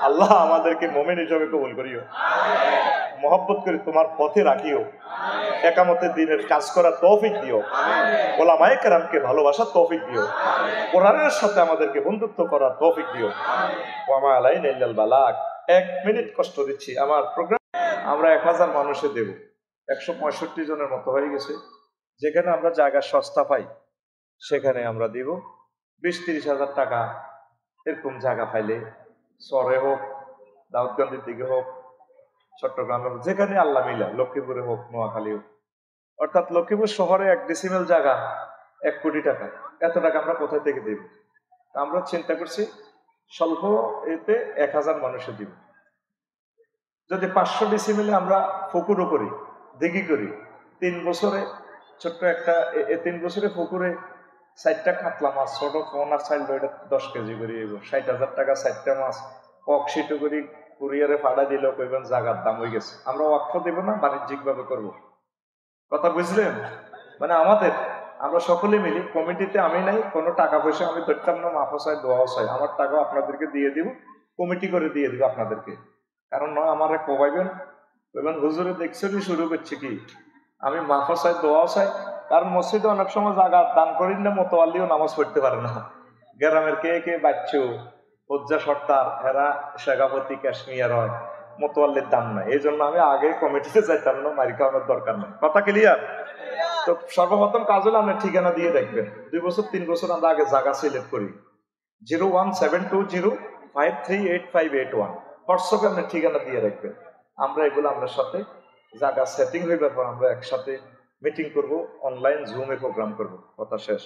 আল্লাহ আমাদেরকে মুমিন হিসেবে কবুল করিও, মহব্বত করে তোমার পথে রাখিও, একামতের দিনের কাজ করার তৌফিক দিও, ওলামায়ে কেরামকে ভালোবাসার তৌফিক দিও, কোরআনের সাথে আমাদেরকে বন্ধুত্ব করার তৌফিক দিও। ওয়া মা আলাইনা ইল্লাল বালাগ। 1 মিনিট কষ্ট দিচ্ছি, আমার প্রোগ্রাম আমরা 1000 মানুষে দেব, 165 জনের মতো হয়ে গেছে। যেখানে আমরা জায়গা সস্তা পাই সেখানে আমরা দিব 20-30 হাজার টাকা। এরকম জায়গা পাইলে শহরে হোক, দাউদকান্দির দিকে হোক, চট্টগ্রামে হোক, যেখানে আল্লাহ মিলা, লক্ষ্মীপুরে হোক, নোয়াখালী হোক, অর্থাৎ লক্ষ্মীপুর শহরে 1 ডেসিমেল জায়গা 1 কোটি টাকা। এত টাকা আমরা কোথায় থেকে দেব? আমরা চিন্তা করছি স্বল্প এতে 1000 মানুষে দিব। যদি 500 ডেসিমেলে আমরা পুকুরও করি, দিঘি করি, 3 বছরে ছোট্ট একটা 3 বছরে পুকুরে 60টা কাতলা মাছ, ছোট পোনা চাইল, এটা 10 কেজি করে 60,000 টাকা 60টা মাছ অক্সিটো করি কুরিয়ারে ফাড়া দিলেও কইবেন জাগার দাম হয়ে গেছে। আমরা ওয়াকফ দেব না, বাণিজ্যিক ভাবে করবো। কথা বুঝলেন? মানে আমরা সকলে মিলি কমিটিতে, আমি নাই, কোনো টাকা পয়সা আমি ধরতাম না, মাফ চাই, দোয়াও চাই, আমার টাকা আপনাদেরকে দিয়ে দিব, কমিটি করে দিয়ে দিব আপনাদেরকে। কারণ নয় আমার কোবাইবেন, কইবেন হুজুরে দেখছেনই শুরু করছে কি, আমি মাফ চাই, দোয়াও চাই। কারণ মসজিদে অনেক সময় জায়গা দান করি না, মোতোয়াল্লিও নামাজ পড়তে পারে না। গ্রামের কে কে বাচ্চু হজ্জা সর্দার, এরা শেখাপতি ক্যাশমিয়ার হয়, মোতোয়াল্লির দাম নাই। এই জন্য আমি আগে কমিটিতে যাইতাম না, মারি খাওয়ানোর দরকার নেই। কথা ক্লিয়ার? তো সর্বপ্রথম কাজ হলো আমরা ঠিকানা দিয়ে দেখবেন। 2 বছর 3 বছর আমরা আগে জায়গা সিলেক্ট করি। 01720538581 হোয়াটসঅ্যাপে আপনি ঠিকানা দিয়ে রাখবেন। আমরা এগুলো আপনার সাথে জায়গা সেটিং হইবার পর আমরা একসাথে মিটিং করব, অনলাইন জুমে প্রোগ্রাম করব। কথা শেষ।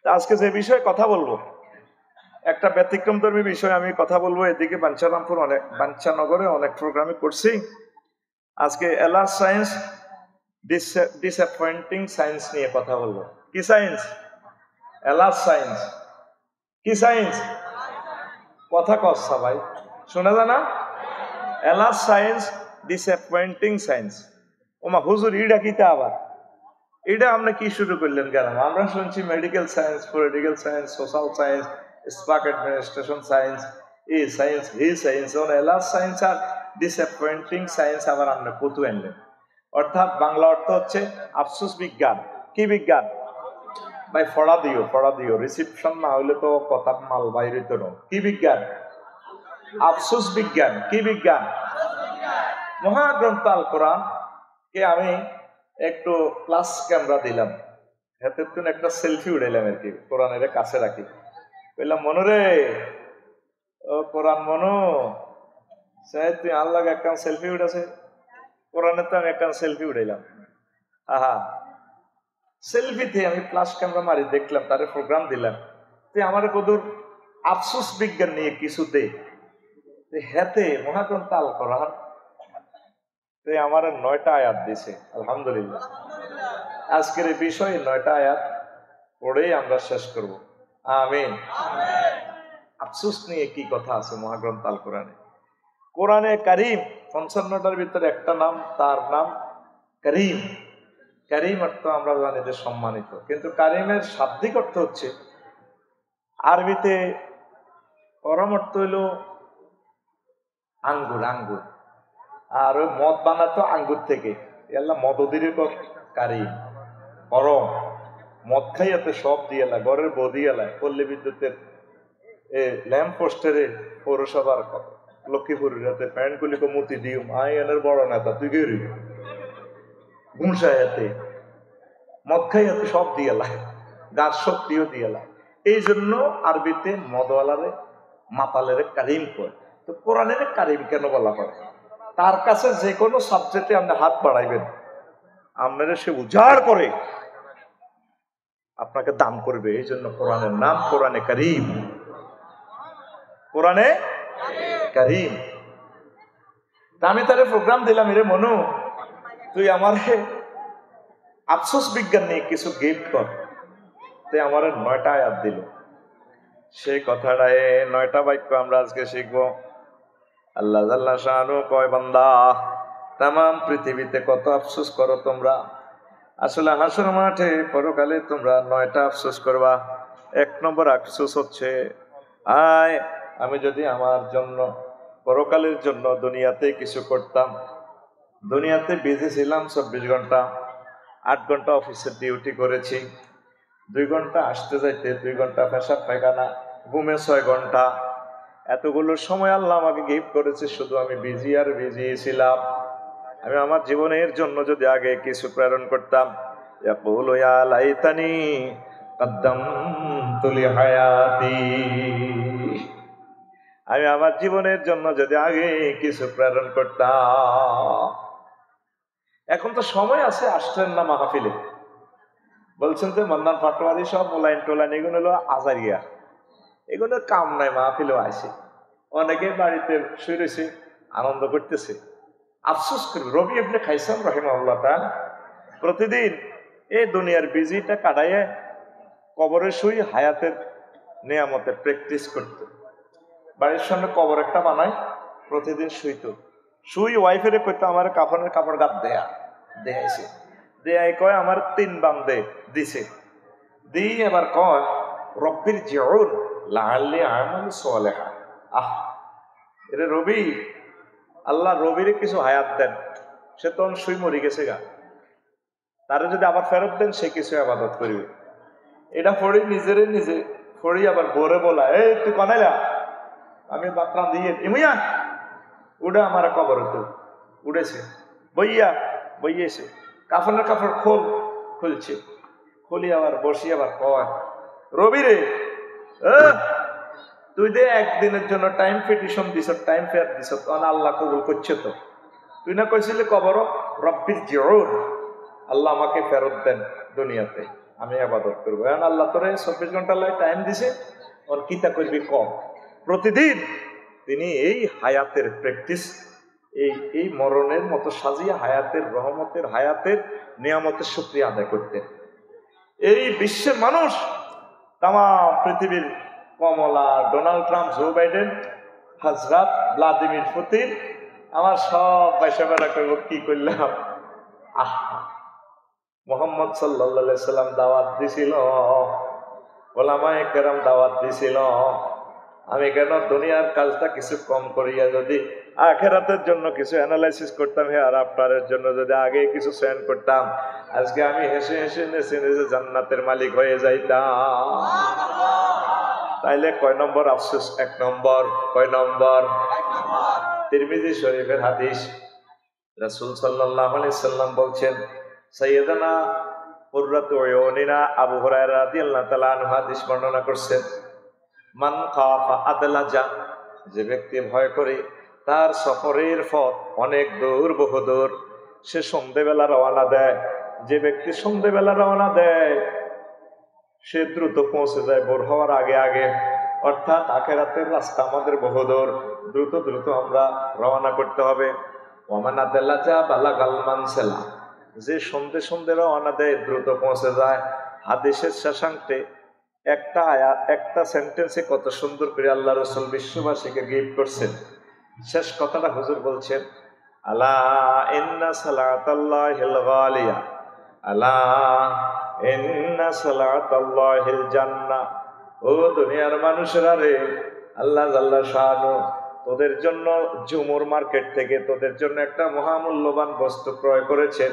তা আজকে যে বিষয়ে কথা বলবো, একটা ব্যতিক্রমধর্মী বিষয়ে আমি কথা বলবো। এদিকে বাঞ্ছানগরে অনেক প্রোগ্রামে করছি। আজকে এলার সায়েন্স ডিসঅ্যাপয়েন্টিং সায়েন্স নিয়ে কথা বলবো। কি সায়েন্স? এলার সায়েন্স। কি সায়েন্স? কথা কচ্ছা ভাই, শোনা যায় না? এলার সায়েন্স ডিসঅ্যাপয়েন্টিং সায়েন্স। ওমা হুজুর ইডা কিতা আবার? এটা আপনি কি শুরু করলেন কেন? আমরা শুনছি medical science, political science, social science, spark administration science, এই সায়েন্স, এই সায়েন্স, এলার সায়েন্স আর ডিসঅ্যাপয়েন্টিং সায়েন্স আবার আপনি কত আনলেন? অর্থাৎ বাংলা অর্থ হচ্ছে আফসোস বিজ্ঞান। কি বিজ্ঞান ভাই? ফড়া দিও, রিসিপশন না হইলে তো কথার মাল বাইরে তো না। কি বিজ্ঞান? আফসোস বিজ্ঞান। কি বিজ্ঞান? মহাগ্রন্থ আল কোরআন কে আমি একটু প্লাস ক্যামেরা দিলাম, হাতে একটা সেলফি উঠাইলাম আর কি, কোরআনের কাছে রাখি, বললাম মনোরে, ও কোরআন মনো, তুই আল্লাহ একটা সেলফি উঠেছে, কোরআনের তো আমি একটা সেলফি উঠাইলাম। আহা, সেলফিতে আমি প্লাস ক্যামেরা মারি দেখলাম, তারে প্রোগ্রাম দিলাম, তুই আমার কদূর আফসোস বিজ্ঞান নিয়ে কিছু দে। হেতে মহাগ্রন্থ আল কোরআন তুই আমার 9টা আয়াত দিছে। আলহামদুলিল্লাহ, আজকের এই বিষয়ে 9টা আয়াত পড়েই আমরা শেষ করব। আমিন। আফসোস নিয়ে কি কথা আছে মহাগ্রন্থ আল কোরআনে? কোরআনে কারিম 55টার ভিতরে একটা নাম, তার নাম করিম। করিম অর্থ আমরা জানি যে সম্মানিত, কিন্তু কারিমের শাব্দিক অর্থ হচ্ছে আরবিতে করম অর্থ হইল আঙ্গুর। আঙ্গুর আর ওই মদ বানাতো আঙ্গুর থেকে, এল্লা মদদিরে কারিম। করম মদ খাইয়াতে সব দিয়ে এলা, ঘরের বদি এলায়, পল্লী বিদ্যুতের ল্যাম্প পোস্টারে পৌরসভার লক্ষ্মীপুরের হাতে প্যান্টগুলিকে মুতি দিও, আই এনের বড় নেতা তুই গেরি ঘুমসায়াতে মদ খাইয়াতে সব দিয়ে এলায়, গাছ শক্তিও দিয়ে এলায়। এই জন্য আরবিতে মদওয়ালারে মাতালের কারিম কয়। তো কোরআনের কারিম কেন বলা হয়? তার কাছে যে কোনো সাবজেক্টে আপনি হাত বাড়াইবেন, আপনারা সে উজাড় করে আপনাকে দান করবে। এই জন্য কোরআনের নাম কোরআনে কারিম। কোরআনে কারিম। আমি তারে প্রোগ্রাম দিলাম, এরে মনু তুই আমার আফসোস বিজ্ঞান নিয়ে কিছু গিফট কর। তুই আমার 9টা আয়াত দিল। সেই কথাটায় 9টা বাক্য আমরা আজকে শিখবো। আল্লাহ জাল্লা শানু কয়, বান্দা তাম পৃথিবীতে কত আফসোস করো তোমরা, আসলে হাসর মাঠে পরকালে তোমরা 9টা আফসোস করবা। 1 নম্বর আফসোস হচ্ছে, আয় আমি যদি আমার জন্য পরকালের জন্য দুনিয়াতে কিছু করতাম। দুনিয়াতে বিজি ছিলাম 24 ঘন্টা, 8 ঘন্টা অফিসের ডিউটি করেছি, 2 ঘন্টা আসতে যাইতে, 2 ঘন্টা পেশাব পায়খানা, ঘুমে 6 ঘন্টা, এতগুলো সময় আল্লাহ আমাকে গিফট করেছে, শুধু আমি বিজি আর বিজি ছিলাম। আমি আমার জীবনের জন্য যদি আগে কিছু প্রেরণ করতাম, ইয়াকুলু ইয়া লাইতানি কদ্দামতু লিহায়াতি, আমি আমার জীবনের জন্য যদি আগে কিছু প্রেরণ করতাম। এখন তো সময় আছে, আসছেন না মাহফিলে, বলছেন যে মান্নান পাটোয়ারি সব মোলাইন টোলাইন এগুলো হলো আজারিয়া, এগুলোর কাম নাই, মাহফিলেও আসে, অনেকে বাড়িতে শুয়ে রয়েছে আনন্দ করতেছে। আফসোস করবে রবি ইবনে খাইসাম রাহিমাহুল্লাহ তাআলা প্রতিদিন এই দুনিয়ার বিজিটা কাটাইয়ে কবরে শুই হায়াতের নিয়ামতের প্র্যাকটিস করত। বাড়ির সামনে কবর একটা বানায়, প্রতিদিন শুইতো, শুই ওয়াইফের কইতো আমার কাফনের কাপড় গাত দেয়াইছে, দেয়াই কয় আমার 3 বান্দে দিছে, দিই এবার কয় রব্বির জিউন লাআল্লি আমালু সালিহা। এরে রবি, আল্লাহ রবিরে কিছু হায়াত দেন, সে তখন শুই মরি গেছে গা, তারে যদি আবার ফেরত দেন সে কিছু ইবাদত করবে। এটা পড়ি নিজে পড়ি, আবার বোরে বলা এই তুই কনাইলা, আমি বাতরা দিয়ে ইমুইয়া উড়ে আমার কবর তো উড়েছে, বইয়েছে কাফনের কাপড় খুলছে, খুলি আবার বসি, আবার কয় রবি রে, তুই দে একদিনের জন্য টাইম পিটিশন দিছ, টাইম ফেয়ার দিছ, তখন আল্লাহ কবুল করছে তো, তুই না কইছিলি কবর রব্বির জিউন, আল্লাহ আমাকে ফেরত দেন দুনিয়াতে, আমি ইবাদত করবো। এখন আল্লাহ তোরে 24 ঘন্টা টাইম দিছে, ওর কিতা করবি কম। প্রতিদিন তিনি এই হায়াতের প্র্যাকটিস, এই মরণের মতো সাজিয়া হায়াতের রহমতের হায়াতের নিয়ামতের শুকরিয়া আদায় করতেন। এই বিশ্বের মানুষ, তাম পৃথিবীর কমলা, ডোনাল্ড ট্রাম্প, জো বাইডেন, হযরত ভ্লাদিমির পুতিন, আমার সব বাইসাবেরা করব কি করলাম। মুহাম্মদ সাল্লাল্লাহু আলাইহি সাল্লাম দাওয়াত দিছিল, ওলামায়ে কেরাম দাওয়াত দিছিল, আমি কেন দুনিয়ার কাজটা কিছু কম করিয়া যদি আখিরাতের জন্য কিছু অ্যানালাইসিস করতাম, হে আর আপনাদের জন্য যদি আগে কিছু সেন্ড করতাম, আজকে আমি হেসে হেসে নেচে নেচে জান্নাতের মালিক হয়ে যাইতাম। তাইলে কয় নম্বর আফসোস? 1 নম্বর। কয় নম্বর? তিরমিজি শরীফের হাদিস, রাসূল সাল্লাল্লাহু আলাইহি সাল্লাম বলছেন, সাইয়্যিদানা কুররাতু আয়ুনিনা আবু হুরায়রা রাদিয়াল্লাহু তাআলা আনহু হাদিস বর্ণনা করছেন, মান খাফা আদলাজা, যে ব্যক্তি ভয় করে তার সফরের পথ অনেক দূর, বহুদূর, সে সন্ধ্যেবেলা রওনা দেয়, যে ব্যক্তি সন্ধ্যেবেলা রওনা দেয় সে দ্রুত পৌঁছে যায় ভোর হওয়ার আগে আগে। অর্থাৎ আখিরাতের রাস্তা আমাদের বহুদূর, দ্রুত আমরা রওনা করতে হবে। ওমান আদলাজা বালাগাল মানসিলা, যে সন্ধ্যে রওনা দেয় দ্রুত পৌঁছে যায়। হাদিসের শেষাংশে একটা আয়াত, একটা সেন্টেন্সে কত সুন্দর করে আল্লাহ রাসূল বিশ্ববাসীকে গিফট করছেন। শেষ কথাটা হুজুর বলছেন, আলা ইন্না সালাতাল্লাহিল গালিয়া, আলা ইন্না সালাতাল্লাহিল জান্নাহ। ও দুনিয়ার মানুষেরা রে, আল্লাহ জাল্লা শানু তোদের জন্য জুমুর মার্কেট থেকে তোদের জন্য একটা মহামূল্যবান বস্তু ক্রয় করেছেন।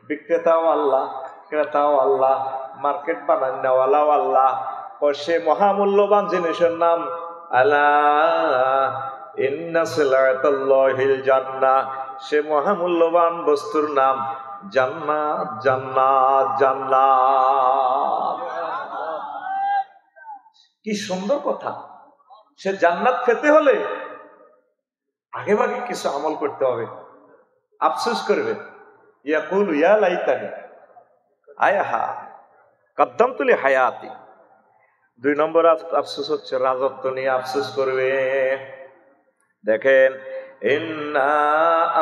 বিক্রেতাও আল্লাহ, ক্রেতাও আল্লাহ, মার্কেট বানানোওয়ালাও আল্লাহ। সে মহামূল্যবান জিনিসের নাম আলা ইন্না সালাতাল্লাহিল জান্নাহ, সে মহামূল্যবান বস্তুর নাম জান্নাত, জান্নাত, জান্নাত। কি সুন্দর কথা! সে জান্নাত পেতে হলে আগে ভাগে কিছু আমল করতে হবে। আফসোস করবে, ইয়াকুলু ইয়া লাইতানি আয়াহা কদ্দামতু লিহায়াতি। 2 নম্বর আফসোস হচ্ছে রাজত্ব নিয়ে আফসোস করবে। দেখেন, ইন্না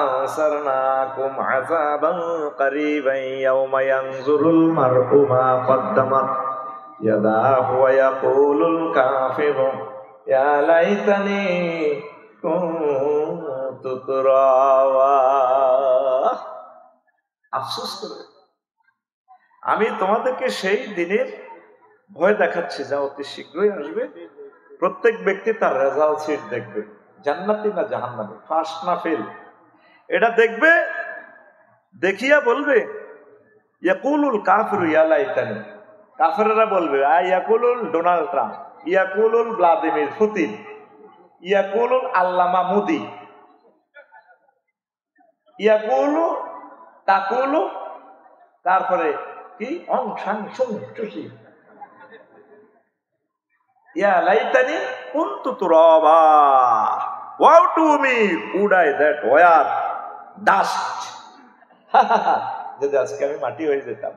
আনসারনাকুম আযাবান করিবান ইয়াওমা ইয়ানজুরুল মার'উ মা কদ্দামাত ইয়াদাহু ওয়া ইয়াকুলুল কাফিরু ইয়া লাইতানি কুনতু তুরাবা। আফসোস করবে। আমি তোমাদেরকে সেই দিনের ভয় দেখাচ্ছি যা অতি শীঘ্রই আসবে। প্রত্যেক ব্যক্তি তার রেজাল্ট শিট দেখবে, জান্নাতি না জাহান্নামী, পাস না ফেল, এটা দেখবে। দেখিয়া বলবে ইয়াকুলুল কাফিরু ইয়া লাইতানি, কাফেররা বলবে ইয়াকুলুল ডোনাল্ড ট্রাম্প, ইয়াকুলুল ভ্লাদিমির পুতিন, ইয়াকুলুল আল্লামা মোদি, ইয়াকুলু তাকুলু, তারপরে কি অং সাং সুং চুষি ইয়া লাইতানি কুনতু তুরাবা woe to me would I that were dust যদি আজকে আমি মাটি হয়ে যেতাম।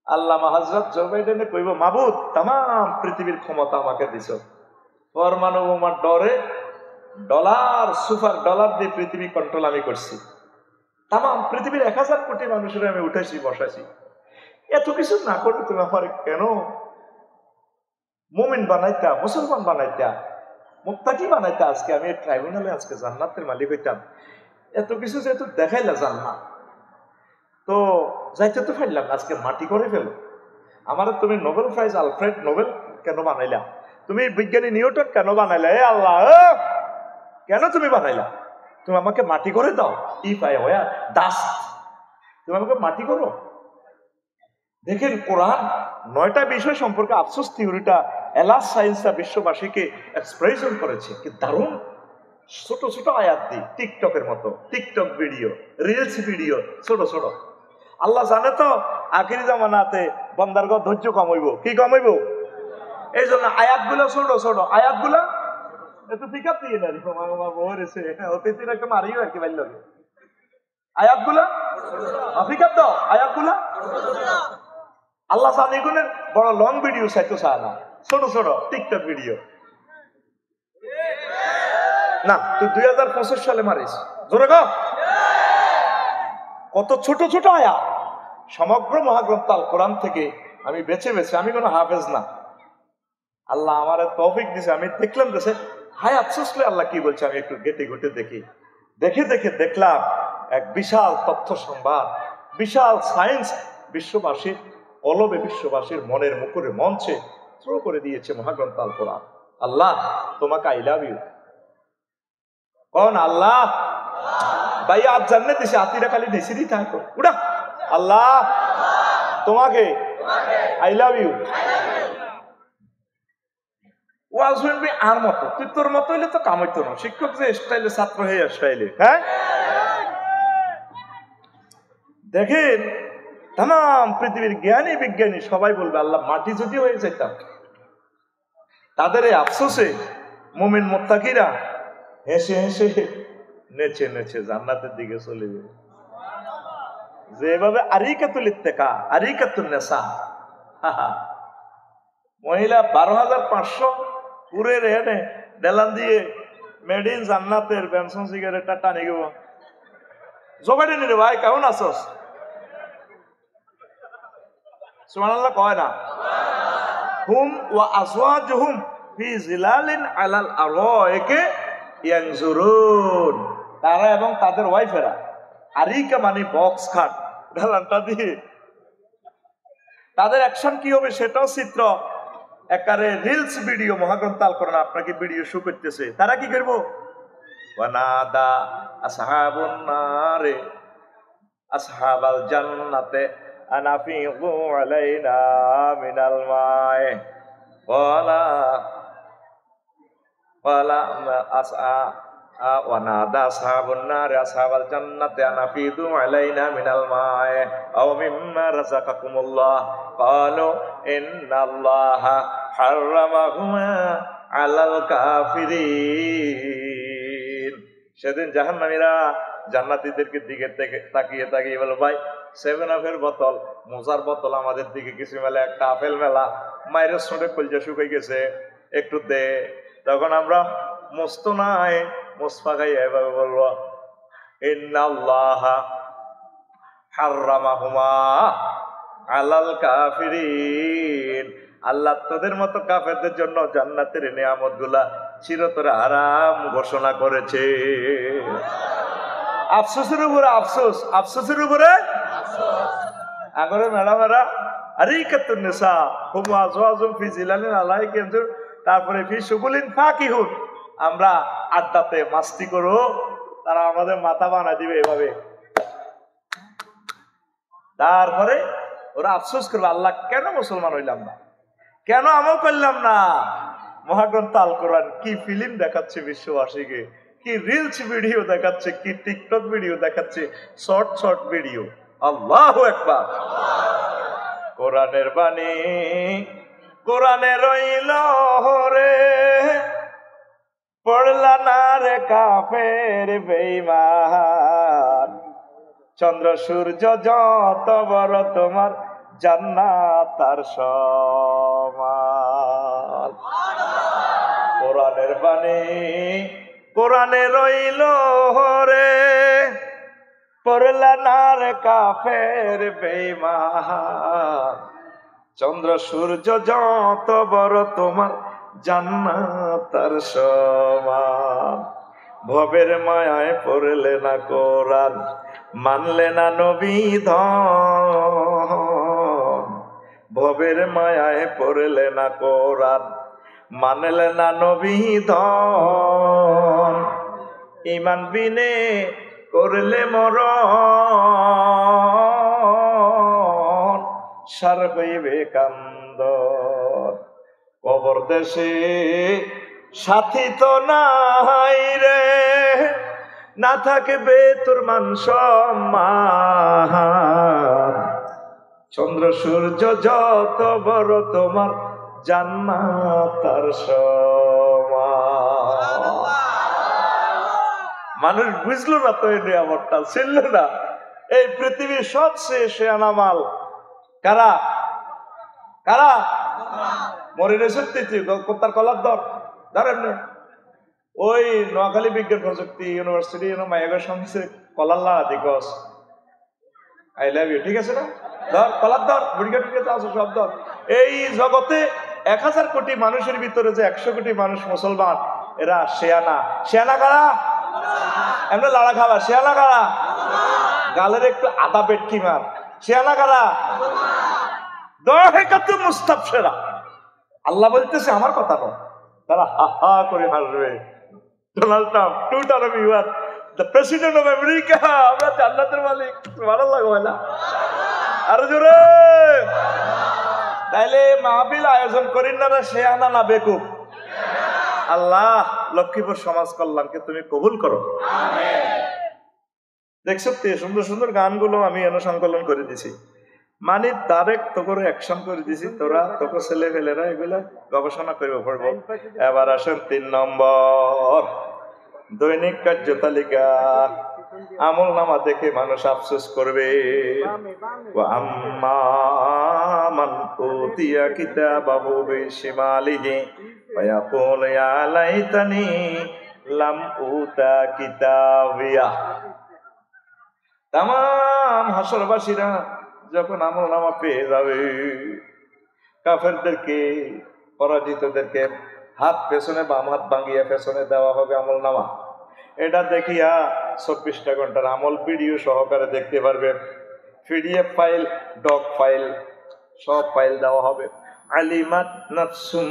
আল্লামা হযরত জো বাইডেনে কইব মাবুদ তাম পৃথিবীর ক্ষমতা আমাকে দিছ, পরমাণু বোমার ডরে ডলার সুপার ডলার দিয়ে পৃথিবী কন্ট্রোল আমি করছি, তাম পৃথিবীর 1000 কোটি মানুষের আমি উঠাইছি বসাইছি, এত কিছু না করে তুমি আমার কেন মুমিন বানাইতা, মুসলমান বানাইতা, মুত্তাকি বানাইতা, আজকে আমি ট্রাইব্যুনালে আজকে জান্নাতের মালিক হইতাম, এত কিছু যেহেতু দেখাইলা জান্নাত, তো যাইতে তো ফেললাম আজকে মাটি করে ফেলো। আমার তুমি নোবেল প্রাইজ আলফ্রেড নোবেল কেন বানাইলা, তুমি বিজ্ঞানী নিউটন কেন বানাইলা, এ আল্লাহ কেন তুমি বানাইলা, তুমি আমাকে মাটি করে দাও, ইফ আই ওয়ার ডাস্ট, তুমি আমাকে মাটি করো। দেখেন কোরআন 9টা বিষয় সম্পর্কে আফসোস থিওরিটা এলাস সায়েন্সটা বিশ্ববাসীকে এক্সপ্রেশন করেছে, কি দারুণ ছোট ছোট আয়াত দি, টিকটকের মতো, টিকটক ভিডিও, রিলস ভিডিও, ছোট ছোট। আল্লাহ জানে তো আখিরি জামানাতে বন্দারগো ধৈর্য কমাইব, কি কমাইব, এই জন্য আয়াতগুলো ছোট ছোট, আয়াতগুলো একটু পিকআপ দিয়ে নেন, অতিথির একটা মারিও আর কি বাইল লাগে, আয়াতগুলা পিকআপ দাও, আয়াতগুলা আল্লাহ জানে গুণের বড় লং ভিডিও চাইতে চায় না, ছোট ছোট টিকটক ভিডিও। না তুই 2025 সালে মারিস জোরে গো, কত ছোট ছোট আয়াত সমগ্র মহাগ্রন্থ আল কোরআন থেকে আমি বেছে বেছে, আমি কোনো হাফেজ না, আল্লাহ আমার তৌফিক দিছে, আমি দেখলাম দেশে হায় আফসোস করে আল্লাহ কি বলছে, আমি একটু গেটে ঘুটে দেখি, দেখে দেখে দেখলাম এক বিশাল তথ্য সংবাদ, বিশাল সায়েন্স বিশ্ববাসীর কলবে, বিশ্ববাসীর মনের মুখরে মঞ্চে থ্রো করে দিয়েছে মহাগ্রন্থ আল কোরআন। আল্লাহ তোমাকে আই লাভ ইউ, কন আল্লাহ ভাই আজ জান্নাত দিছে, আতিরা খালি নেসিরি থাকো উড়া, আল্লাহ তোমাকে আই লাভ ইউ। ওয়াজ শুনবি আর মতো, তুই তোর মতো হইলে তো কাম হইতো না, শিক্ষক যে স্টাইলে ছাত্র হয়ে স্টাইলে, হ্যাঁ দেখেন তাম পৃথিবীর জ্ঞানী বিজ্ঞানী সবাই বলবে আল্লাহ মাটি যদি হয়ে যেতাম। তাদের এই আফসোসে মুমিন মুত্তাকিরা হেসে হেসে নেচে নেচে জান্নাতের দিকে চলে যাবে, যেভাবে আরিকাতুল ইত্তেকা, আরিকাতুন নেশা, মহিলা 12,500 পুরে রেনে ডেলান দিয়ে মেড ইন জান্নাতের বেনসন সিগারেটটা টানে গেব, জোগাড়ে নিরে ভাই কেমন আছোস, সুবহানাল্লাহ কয় না, হুম ওয়া আজওয়াজুহুম ফি জিলালিন আলাল আরাইকি ইয়ানজুরুন, তারা এবং তাদের ওয়াইফেরা আরিকা মানে বক্স খাট, ঢালানটা দিয়ে তাদের অ্যাকশন কি হবে সেটাও চিত্র একারে রিলস ভিডিও মহাগ্রন্থ আল কোরআন আপনাকে ভিডিও শো করতেছে, তারা কি করবো, ওয়ানাদা আসহাবুন নারে আসহাবাল জান্নাতে আনাফিযু আলাইনা মিনাল মাই ওয়ালা আসআ ওয়ানাদা আসহাবুন নারে আসহাবাল জান্নাতে আনাফিযু আলাইনা মিনাল মাই আও মিম্মা রাযাকাকুমুল্লাহ ক্বালু ইন্নাল্লাহা হারামাহুমা আলাল কাফিরিন। সেদিন জাহান্নামীরা জান্নাতীদেরকে দিকে তাকিয়ে তাকিয়ে বলে ভাই 7-আপের বোতল, মোজার বোতল আমাদের দিকে কিছু মেলা, একটা আপেল মেলা, মায়ের সঙ্গে কলজা শুকাই গেছে একটু দে, তখন আমরা মস্ত নাই মোসফা খাই এভাবে বলবো ইন্নাল্লাহা হারামাহুমা আলাল কাফিরিন, আল্লাহ তোদের মতো কাফেরদের জন্য জান্নাতের নিয়ামত গুলা চিরতরে হারাম ঘোষণা করেছে। আফসোসের উপরে আফসোস, আফসোসের উপরে আগরে ম্যাডামেরা আরিকাতুন নিসা হুম আজওয়াজুম ফি জিলালিন আলাইহি ইয়ানজুর, তারপরে ফি শুগুলিন ফাকিহুন, আমরা আড্ডাতে মাস্তি করো, তারা আমাদের মাথা বানা দিবে এভাবে, তারপরে ওরা আফসোস করবে আল্লাহ কেন মুসলমান হইলাম না, কেন আমল করলাম না। মহাগ্রন্থ আল কোরআন কি ফিল্ম দেখাচ্ছে বিশ্ববাসীকে, কি রিলস ভিডিও দেখাচ্ছে, কি টিকটক ভিডিও দেখাচ্ছে, শর্ট শর্ট ভিডিও। আল্লাহু আকবার। কোরআনের বাণী কোরআনে রইল রে, পড়লা না রে কাফের বেঈমান। চন্দ্র সূর্য যত বড় তোমার জান্নাত তার সমান। কোরআনের বাণী কোরআনে রইল রে, পড়লা না রে কাফের বেঈমান। চন্দ্র সূর্য যত বড় তোমার জান্নাত তার সমান। ভবের মায়ায় পড়লে না কোরআন, মানলে না নবী ধন। ভবের মায়ায় পড়লে না কোরআন, মানলে না নবী ধন। ঈমান বিনে করলে মরণ, সার হইবে কান্দন। কবর দেশে সাথী তো নাই রে, না থাকবে তোর মান সম্মান। চন্দ্র সূর্য যত বড় তোমার জান্নাত তার সমান। মানুষ বুঝলো না তো এই নিয়ামতটা, ছিল না। এই পৃথিবীর সবচেয়ে শেয়ানা মাল কারা? কারা? মরিনে সত্যি তার কলার দর ধরেন না। ওই নোয়াখালী বিজ্ঞান প্রযুক্তি ইউনিভার্সিটি মায়াগর সংসে কলাল্লা দিগস আই লাভ ইউ, ঠিক আছে না? ধর কলার ধর, বুড়িগা ঠিক আছে, সব ধর। এই জগতে 1000 কোটি মানুষের ভিতরে যে 100 কোটি মানুষ মুসলমান, এরা শেয়ানা। শেয়ানা কারা? এমনি লাড়া খাওয়া। শেয়ানা কারা? গালের একটু আদা বেটকি মার। শেয়ানা কারা? দহেকাতে মুস্তাফসেরা। আল্লাহ বলতেছে আমার কথা নয়, তারা হা হা করে হাসবে। Donald Trump, two term you are the president of America. আমরা জান্নাতের মালিক, ভালো লাগবে না? আরো জোরে। তাইলে মাহফিল আয়োজন করেন না শেয়ানা না বেকুব? আল্লাহ লক্ষ্মীপুর সমাজ কল্যাণকে তুমি কবুল করো। দেখছো তো সুন্দর সুন্দর গানগুলো আমি এনে সংকলন করে দিছি, মানে ডাইরেক্ট তোকে অ্যাকশন করে দিছি। তোরা তোকে ছেলে ফেলেরা এগুলা গবেষণা করবে পড়বো। এবার আসেন 3 নম্বর, দৈনিক কার্য তালিকা। আমল নামা দেখে মানুষ আফসোস করবে। আম্মা মান উতিয়া কিতাবাহু বিশিমালিহি ফায়াকুলু ইয়া লাইতানি লাম উতা কিতাবিয়া। তামাম হাসরবাসীরা যখন আমল নামা পেয়ে যাবে, কাফেরদেরকে, পরাজিতদেরকে হাত পেছনে, বাম হাত ভাঙিয়ে পেছনে দেওয়া হবে আমল নামা। এটা দেখিয়া 24টা ঘন্টার আমল ভিডিও সহকারে দেখতে পারবেন। পিডিএফ ফাইল, ডক ফাইল, সব ফাইল দেওয়া হবে। আলিমাত নাফসুম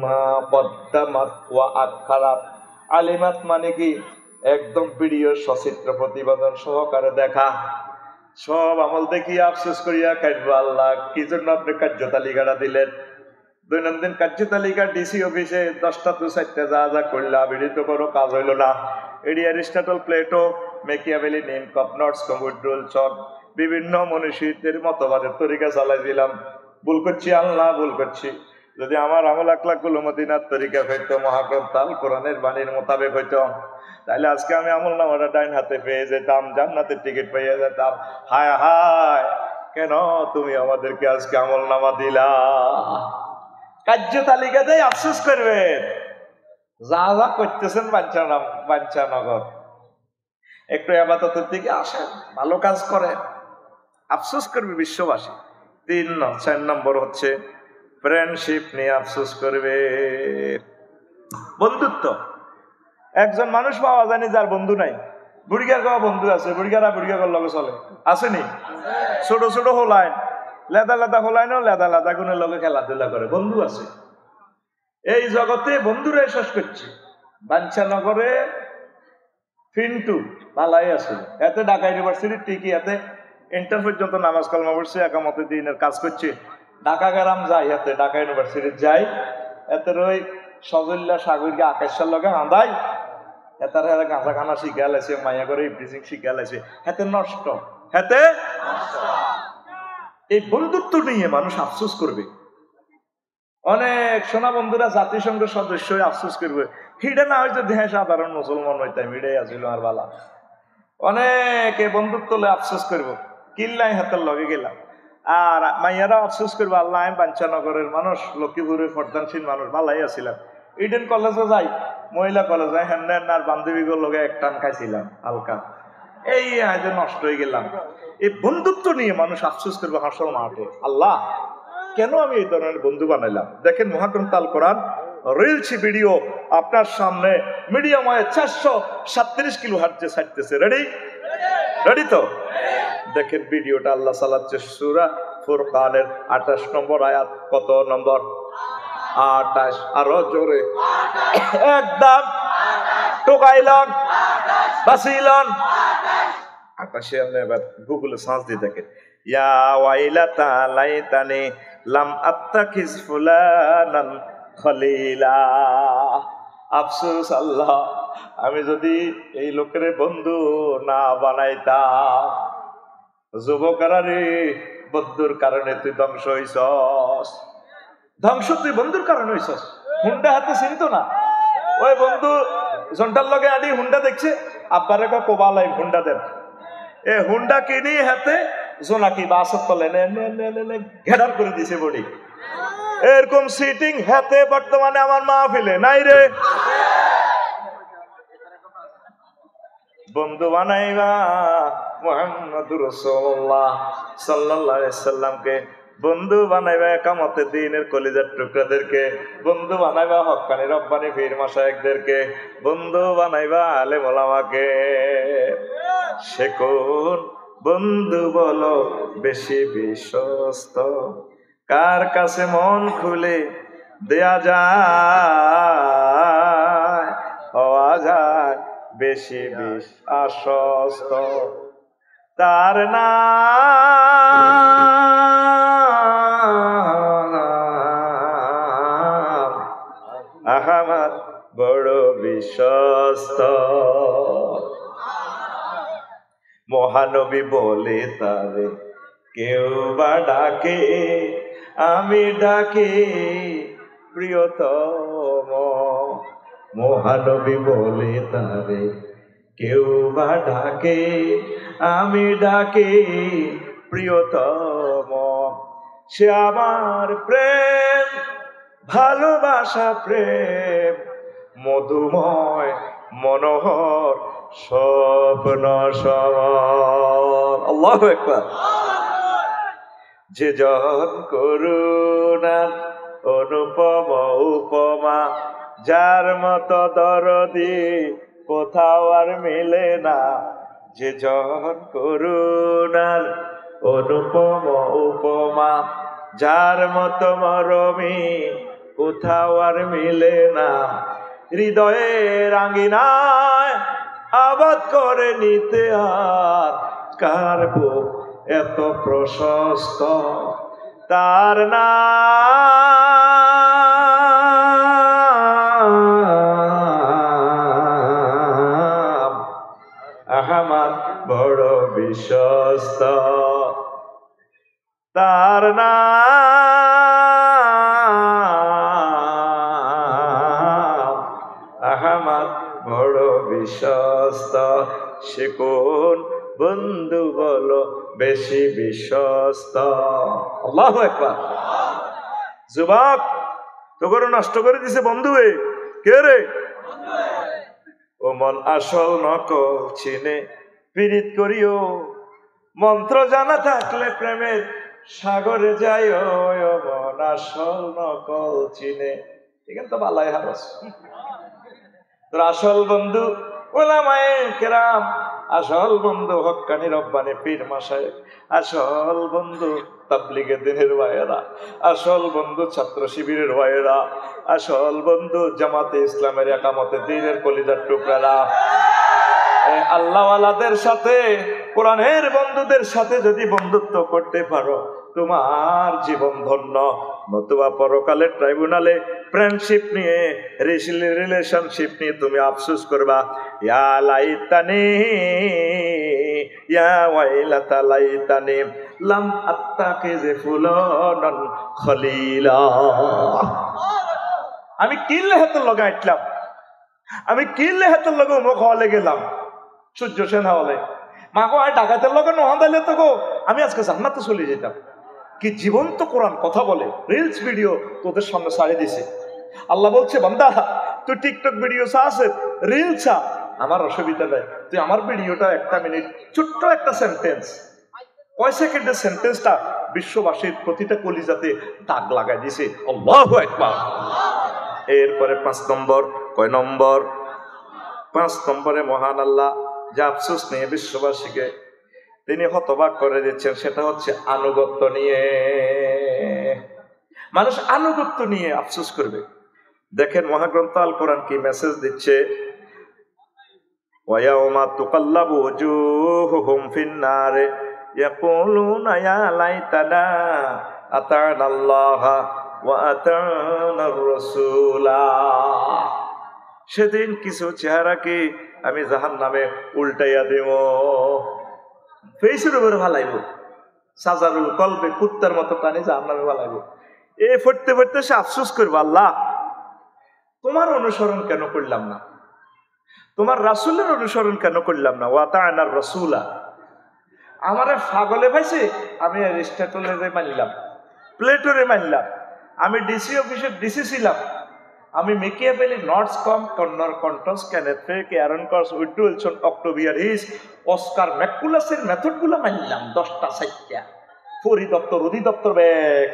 মা কদ্দামাত ওয়া আখারাত। আলিমাত মানে কি? একদম ভিডিও সচিত্র প্রতিবেদন সহকারে দেখা। সব আমল দেখিয়া আফসোস করিয়া কাটবো, আল্লাহ কি জন্য আপনি কার্য তালিকাটা দিলেন? দৈনন্দিন কার্য তালিকা ডিসি অফিসে 10টা তো 4টা যা যা করলা বিড়িত করো, কাজ হইল না। এডি অ্যারিস্টটল, প্লেটো, মেকিয়াভেলি, নিমকপ, নটস, কম্বুড্রুল, চট, বিভিন্ন মনীষীদের মতবাদের তরিকা চালাই দিলাম। ভুল করছি আল্লাহ, ভুল করছি। যদি আমার আমল আকলাকগুলো মদিনার তরিকা হইতো, মহাগ্রন্থ আল কোরআনের বাণীর মোতাবেক হইতো, তাহলে আজকে আমি আমল নামাটা ডাইন হাতে পেয়ে যেতাম, জান্নাতের টিকিট পেয়ে যেতাম। হায় হায়, কেন তুমি আমাদেরকে আজকে আমল নামা দিলা? কার্য তালিকাতে আফসোস করবেন, যা যা করতেছেন বাঞ্ছানগর। একটু আবাদতের দিকে আসেন, ভালো কাজ করেন, আফসোস করবে বিশ্ববাসী। 4 নম্বর হচ্ছে ফ্রেন্ডশিপ নিয়ে আফসোস করবে। বন্ধুত্ব। একজন মানুষ পাওয়া যায়নি যার বন্ধু নাই। বুড়িগার গাওয়া বন্ধু আছে, বুড়িগারা বুড়িগার লগে চলে, আসেনি? ছোট ছোট হোলাইন, লেদা লেদা হোলাইনও লেদা লেদা গুণের লগে খেলাধুলা করে, বন্ধু আছে। এই জগতে বন্ধুরা শেষ করছে। বাঞ্ছানগরে ফিন্টু ভালাই আছে, এতে ঢাকা ইউনিভার্সিটির টিকি, এতে ইন্টার পর্যন্ত নামাজ কালমা পড়ছে, একামতে দিনের কাজ করছে। ঢাকা গ্রাম যাই, এতে ঢাকা ইউনিভার্সিটি যাই, এতে ওই সজল্লা সাগরকে আকাশের লগে আঁদাই, এতার গাঁজা খানা শিখে আলাইছে, মাইয়া করে ইফটিজিং শিখে আলাইছে, হেতে নষ্ট, হেতে এই বন্ধুত্ব নিয়ে মানুষ আফসোস করবে। অনেক সোনা বন্ধুরা জাতিসংঘের সদস্য হয়ে আফসোস করবে, হিডে না হয়তো দেহে সাধারণ মুসলমান হইতাম, হিডে আসিল আর বালা। অনেকে বন্ধুত্ব লয়ে আফসোস করবো, কিল্লাই হাতের লগে গেলাম। আর মাইয়ারা আফসোস করবো, আল্লাহ আমি বাঞ্চানগরের মানুষ, লক্ষ্মীপুরের ফরদানশীল মানুষ, ভালাই আসছিলাম। ইডেন কলেজে যাই, মহিলা কলেজে হ্যান্ডেন আর বান্ধবীগুলোর লগে এক টান খাইছিলাম হালকা, এই আজ নষ্ট হয়ে গেলাম। এই বন্ধুত্ব নিয়ে মানুষ আফসোস করবে হাসর মাঠে, আল্লাহ কেন আমি এই ধরনের বন্ধু বানাইলাম। দেখেন মহাগ্রন্থ আল কোরআন রিলস ভিডিও আপনার সামনে মিডিয়াম হয় 437 কিলো হার্টজে ছাড়তেছে। রেডি? রেডি তো? দেখেন ভিডিওটা আল্লাহ চালাচ্ছে সূরা ফুরকানের 28 নম্বর আয়াত। কত নম্বর? 28। আরো জোরে একদম টোকাইলন বাসিলন 28। আপনি এবার গুগলে সার্চ দিয়ে দেখেন, ইয়া ওয়াইলাতা লাইতানি লাম আত্তাখিজ ফুলানান খলিলা। আফসোস আল্লাহ, আমি যদি এই লোকের বন্ধু না বানাইতাম। যুবকরা রে, বন্ধুর কারণে তুই ধ্বংস হইছস। ধ্বংস তুই বন্ধুর কারণে হইছস। হুন্ডা হাতে চিনত না, ওই বন্ধু জন্টার লগে আডি হুন্ডা দেখছে, আব্বারে কোবালাই হুন্ডা দেন। এ হুন্ডা কিনি হাতে জোনাকি বাসত তলে ঘেরার করে দিছে বডি। এরকম সিটিং হাতে বর্তমানে আমার মাহফিলে নাই রে। বন্ধু বানাইবা মুহাম্মদুর রাসূলুল্লাহ সাল্লাল্লাহু আলাইহি সাল্লামকে, বন্ধু বানাইবা কিয়ামতের দিনের কলিজার টুকরাদেরকে, বন্ধু বানাইবা হক্কানি রব্বানি পীর মাশায়েখদেরকে, বন্ধু বানাইবা আলেম ওলামাকে। সে কোন বন্ধু বলো বেশি বিশ্বস্ত, কার কাছে মন খুলে দেয়া যায়, হওয়া যায় বেশি বিশ্বাসস্ত। তার নাম আহমদ, বড় বিশ্বস্ত। মহানবী বলে তারে কেউ বা ডাকে, আমি ডাকি প্রিয়তম। মহানবী বলে তারে কেউ বা ডাকে, আমি ডাকি প্রিয়তম। সে আমার প্রেম, ভালোবাসা প্রেম, মধুময় মনোহর স্বপ্ন সমান। আল্লাহু আকবার। যে জন করুণার অনুপম উপমা, যার মতো দরদি কোথাও আর মিলে না। যে জন করুণার অনুপম উপমা, যার মতো মরমি কোথাও আর মিলে না। হৃদয়ের আঙ্গিনায় আবাদ করে নিতে আর কার বুক এত প্রশস্ত। তার নাম আহমদ, বড় বিশ্বস্ত। তার নাম আহমদ, বড় বিশ্বস্ত। সে কোন বন্ধু বলো বেশি বিশ্বস্ত। আল্লাহু আকবার। যুবক তোকে নষ্ট করে দিছে বন্ধু। কে রে? ও মন আসল নকল চিনে পীড়িত করিও, মন্ত্র জানা থাকলে প্রেমের সাগরে যায়। ও মন আসল নকল চিনে, এখানে তো বালাই হারস। তোর আসল বন্ধু উলামায়ে কেরাম, আসল বন্ধু হক্কানি রব্বানি পীর মাশায়েখ, আসল বন্ধু তাবলীগে দিনের ভাইয়েরা, আসল বন্ধু ছাত্র শিবিরের ভাইয়েরা, আসল বন্ধু জামাতে ইসলামের একামতে দ্বীনের কলিজার টুকরারা। আল্লাহওয়ালাদের সাথে, কোরআনের বন্ধুদের সাথে যদি বন্ধুত্ব করতে পারো, তোমার জীবন ধন্য। নতুবা পরকালের ট্রাইব্যুনালে ফ্রেন্ডশিপ নিয়ে, রিলেশনশিপ নিয়ে তুমি আফসোস করবা। ইয়া লাইতানি ইয়া ওয়াইলাতা লাইতানি লাম আত্তাখিজ ফুলানান খলিলা। আমি কিল্লে হাতে লাগাইতলাম, আমি কিল্লে হাতে লাগো মুখ হলে গেলাম সূর্য সেন হলে মাগো আর ডাকাতের লগে নহদাইলে তো গো আমি আজকে জান্নাতে চলে যেতাম। কি জীবন্ত কোরআন কথা বলে, রিলস ভিডিও তোদের সামনে ছাড়িয়ে দিছে। আল্লাহ বলছে বান্দা তুই টিকটক ভিডিও চাস, রিল চা, আমার অসুবিধা নাই, তুই আমার ভিডিওটা 1 মিনিট ছোট্ট একটা সেন্টেন্স, কয় সেকেন্ডের সেন্টেন্সটা বিশ্ববাসীর প্রতিটা কলিজাতে দাগ লাগাই দিছে। আল্লাহু আকবার। এরপরে 5 নম্বর, কয় নম্বর? 5 নম্বরে মহান আল্লাহ যে আফসোস নিয়ে বিশ্ববাসীকে তিনি হতবাক করে দিচ্ছেন, সেটা হচ্ছে আনুগত্য নিয়ে। মানুষ আনুগত্য নিয়ে আফসোস করবে। দেখেন মহাগ্রন্থ আল কোরআন কি মেসেজ দিচ্ছে, ওয়ায়াউমা তুকাল্লাবু ওজুহুহুম ফিন-নার ইয়াকুলুনা ইয়া লাইতানা আতা'নাল্লাহা ওয়া আতা'নার রাসূলা। সেদিন কিছু চেহারাকে আমি জাহান্নামে উল্টাইয়া দেব, ফেসের উপরে ভালাইব, সাজারুল কলবে কুত্তার মতো টানি জাহান্নামে ভালাইব। এ ফটতে ফটতে সে আফসোস করবে, আল্লাহ তোমার অনুসরণ কেন করলাম না, তোমার রাসূলের অনুসরণ কেন করলাম না। ওয়া আতা'নার রাসূলা, আমারে পাগলে পাইছে, আমি অ্যারিস্টটলের মানলাম, প্লেটোরে মানলাম, আমি ডিসি অফিসের ডিসি ছিলাম, আমি মেকিয়াভেলি, নর্থস কম, corner কন্টস, Kenneth ফ্রেক, Aaron কর্স, withdraw Wilson, অক্টোভিয়ার হিস, অস্কার ম্যাকুলাসের মেথডগুলো মানলাম, 10টা 4টা পরিদপ্তর অধিদপ্তর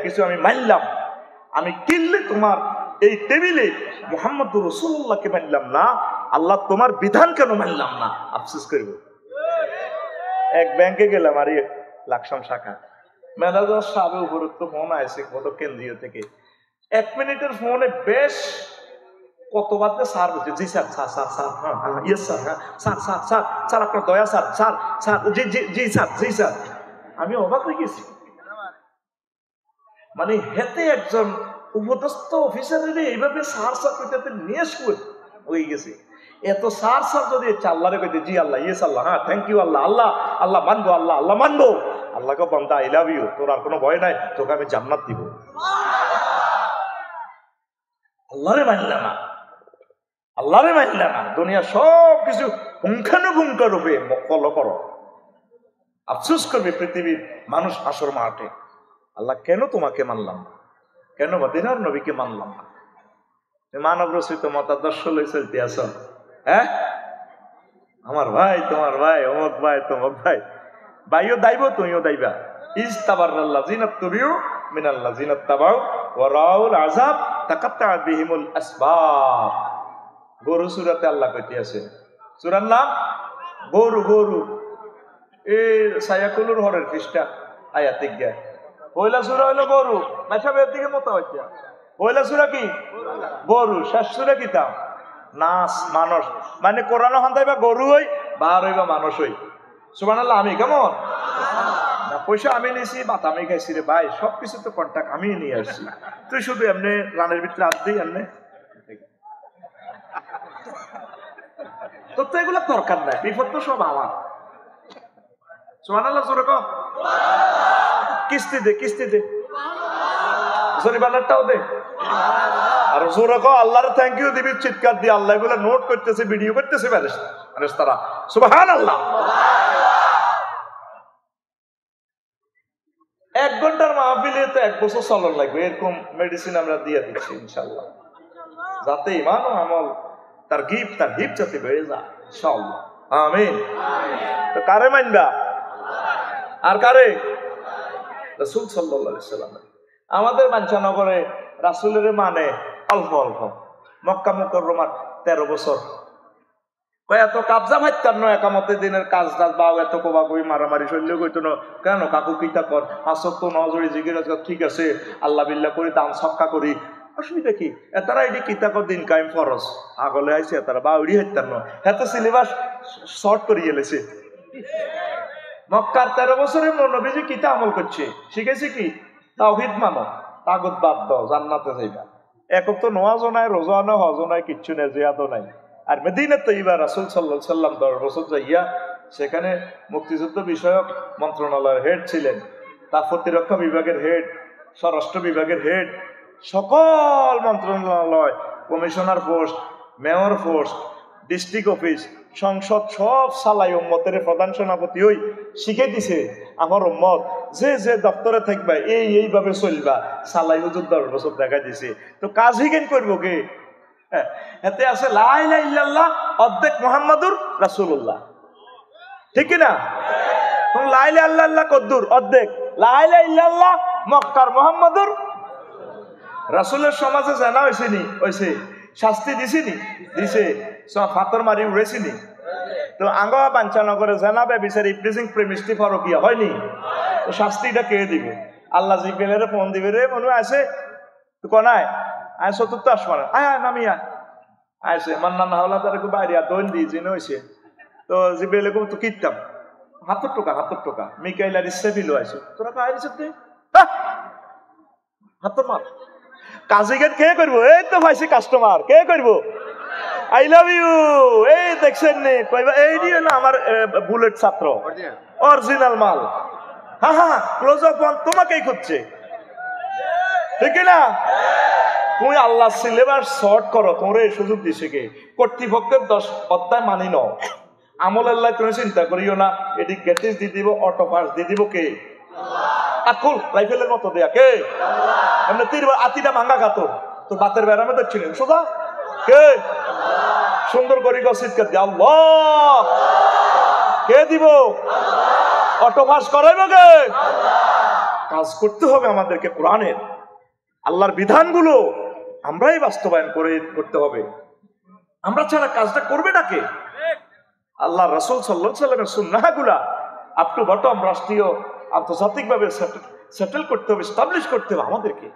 কিছু আমি মানলাম। আমি কিনলে তোমার এই টেবিলে মুহাম্মদুর রাসূলুল্লাহকে মানলাম না, আল্লাহ তোমার বিধান কেন মানলাম না, আফসোস করব। এক ব্যাংকে গেলাম, আর লাকসাম শাখা, ম্যানেজার সাহেবের উপরত্ব ফোন আসে কত কেন্দ্রীয় থেকে, 1 মিনিটের ফোনে বেশ কতবার স্যার বলছে, জি স্যার, স্যার স্যার স্যার, হ্যাঁ হ্যাঁ ইয়েস স্যার, হ্যাঁ স্যার স্যার স্যার স্যার আপনার দয়া স্যার, স্যার স্যার জি জি জি স্যার, জি স্যার। আমি অবাক হয়ে গেছি, মানে হেতে একজন উপদস্থ অফিসারের এইভাবে স্যার স্যার কইতে নিয়ে হয়ে গেছে। এত স্যার স্যার যদি আল্লাহরে কইতে জি আল্লাহ, ইয়েস আল্লাহ, হ্যাঁ থ্যাংক ইউ আল্লাহ, আল্লাহ আল্লাহ মানবো, আল্লাহ আল্লাহ মানবো, আল্লাহকে বান্দা আই লাভ ইউ, তোর আর কোনো ভয় নাই, তোকে আমি জান্নাত দিব। আল্লাহরে মানলাম না, আল্লাহরে মানলাম না, দুনিয়া সব কিছু পুঙ্খানুপুঙ্খ রূপে ফলো করো, আফসোস করবে পৃথিবীর মানুষ হাসর মাঠে, আল্লাহ কেন তোমাকে মানলাম না, কেন মদিনার নবীকে মানলাম না। মানব রচিত মতাদর্শ লই চলতে আস, হ্যাঁ আমার ভাই তোমার ভাই, অমুক ভাই তমুক ভাই, ভাইও দাইব তুমিও দাইবা। ইজতাবারাল্লাযিনা তুবিউ মিনাল্লাযিনা তাবাউ ওয়া রাউল আযাব তাকাত্তাআত বিহিমুল আসবাব। গরু সূরাতে আল্লাহ কইতে আছে, সূরার নাম গরু, গরু এই সায়াকুলুর হরের পৃষ্ঠা আয়াতে গিয়া পয়লা সূরা হলো গরু, মাশাবের দিকে মত হইছে, পয়লা সূরা কি গরু, শেষ সূরা কি তা নাস, মানুষ, মানে কোরআন হান্দাইবা গরু হই বার হইবা মানুষ হই। সুবহানাল্লাহ। আমি কেমন না, পয়সা আমি নিয়েছি, বাত আমি খাইছি রে ভাই, সবকিছু তো কন্টাক্ট আমি নিয়ে আসছি, তুই শুধু এমনি রানের ভিতরে হাত দিই এমনি, তোর তো এগুলো দরকার নাই, বিপদ তো সব আমার। সুবহানাল্লাহ। জোরে কও, কিস্তি দে, কিস্তি দে, জরিমানাটাও দে, আর জোরে কও আল্লাহর থ্যাংক ইউ দিবি চিৎকার দিয়ে, আল্লাহ এগুলো নোট করতেছে, ভিডিও করতেছে ফেরেশতারা। সুবহানাল্লাহ। 1 ঘন্টার মাহফিলে তো 1 বছর চলন লাগবে, এরকম মেডিসিন আমরা দিয়ে দিচ্ছি ইনশাআল্লাহ, যাতে ইমান ও আমল তার হিপ যাতে বেড়ে যায় ইনশাআল্লাহ। আমিন। তো কারে মানবা আর কারে? রাসূল সাল্লাল্লাহু আলাইহি ওয়াসাল্লাম। আমাদের বাঞ্ছানগরে রাসূলের মানে অল্প অল্প, মক্কা মুকাররমার 13 বছর, এত কাবজা ভাইতার নয়, একামতের দিনের কাজ টাজ বা এত কোবা কবি মারামারি শৈল্য কইতো না, কেন কাকু কিতা কর, আসক তো নজরে জিগির ঠিক আছে, আল্লাহ বিল্লাহ করি, দাম সক্কা করি, অসুবিধা কি, এতারা এটি কিতা কর দিন কায়েম ফরজ, আগলে আইছে এতারা বা উড়ি হাইতার নয়, এত সিলেবাস শর্ট করিয়ে এলেছে। মক্কার 13 বছরে নবীজি কিতা আমল করছে, শিখেছে কি তাওহীদ মানো, তাগুত বাদ দাও, জান্নাতে যাইবা। একক তো নোয়াজও নাই, রোজা নাই, হজও নাই, কিচ্ছু নাই, জিয়াদও নাই। আর মদিনা তৈবা রাসূল সাল্লাল্লাহু আলাইহি ওয়াসাল্লাম 10 বছর যাইয়া সেখানে মুক্তিযুদ্ধ বিষয়ক মন্ত্রণালয়ের হেড ছিলেন, তার প্রতিরক্ষা বিভাগের হেড, স্বরাষ্ট্র বিভাগের হেড, সকল মন্ত্রণালয়, commissioner post, mayor post, district office, সংসদ সব সালাই উম্মতের প্রধান সেনাপতি হই শিখে দিছে আমার উম্মত যে যে দপ্তরে থাকবা এইভাবে চলবা, সালাই হুজুর 10 বছর দেখা দিছে। তো কাজ হিগেন করবো কে? এতে আছে লা ইলাহা ইল্লাল্লাহ অর্ধেক মুহাম্মাদুর রাসূলুল্লাহ, ঠিক কিনা? লা ইলাহা ইল্লাল্লাহ কদ্দুর অর্ধেক, লা ইলাহা ইল্লাল্লাহ মক্কার মুহাম্মাদুর রাসূলের সমাজে জানা হয়েছে নি? হয়েছে। শাস্তি দিছি নি? দিছে। ফাতর মারি উড়েছি নি? তো আঙ্গ বাঞ্চানগরে জানাবে বিচার ইপ্রিজিং প্রেমিস্টি ফরকিয়া হয়নি? তো শাস্তিটা কে দিবে? আল্লাহ জিব্রাইলের ফোন দিবে, রে মনু আছে তো কনায় আয় চতুর্থ আসমান আয় আয় নামিয়া আইসে মান্নান হাওলা তার বাইরে দৈন দিয়ে জেনে হয়েছে। তো জিব্রাইল তো কিনতাম 70 টাকা মিকাইল আর ইসরাফিল আইছে, তোরা কাজ দিছে হাতর মার কাজে গেট কে করবো? এই তো ভাইসি কাস্টমার কে করবো? I love you. এই দেখছেন নে কইবা এই দিও না আমার বুলেট ছাত্র অরিজিনাল মাল। হ্যাঁ হ্যাঁ ক্লোজ আপ ওয়ান তোমাকেই খুঁজছে, ঠিক না? তুমি আল্লাহ সিলেবাস শর্ট করো, তোমরা এই সুযোগ দিছে কে? কর্তৃপক্ষের 10 অধ্যায় মানি নাও, আমল আল্লাহ তুমি চিন্তা করিও না, এটি গ্যাটিস দিয়ে দিব, অটো পাস দিয়ে দিব কে? আকুল রাইফেলের মতো দেয়া কে? এমনি তীর আতিটা ভাঙ্গা খাতো তোর বাতের বেড়ামে দেখছিলেন সোজা কে? সুন্দর করি গসিদকে দিয়ে আল্লাহ কে দিব? অটো পাস করাইব কে? কাজ করতে হবে আমাদেরকে কোরআনের আল্লাহর বিধানগুলো আমরাই বাস্তবায়ন করতে হবে। আমরা ছাড়া কাজটা করবে না কে? আল্লাহ রাসূল সাল্লাল্লাহু আলাইহি ওয়াসাল্লামের সুন্নাহগুলা আপ টু বটম রাষ্ট্রীয় আন্তর্জাতিকভাবে সেটেল করতে হবে, এস্টাবলিশ করতে হবে আমাদেরকে।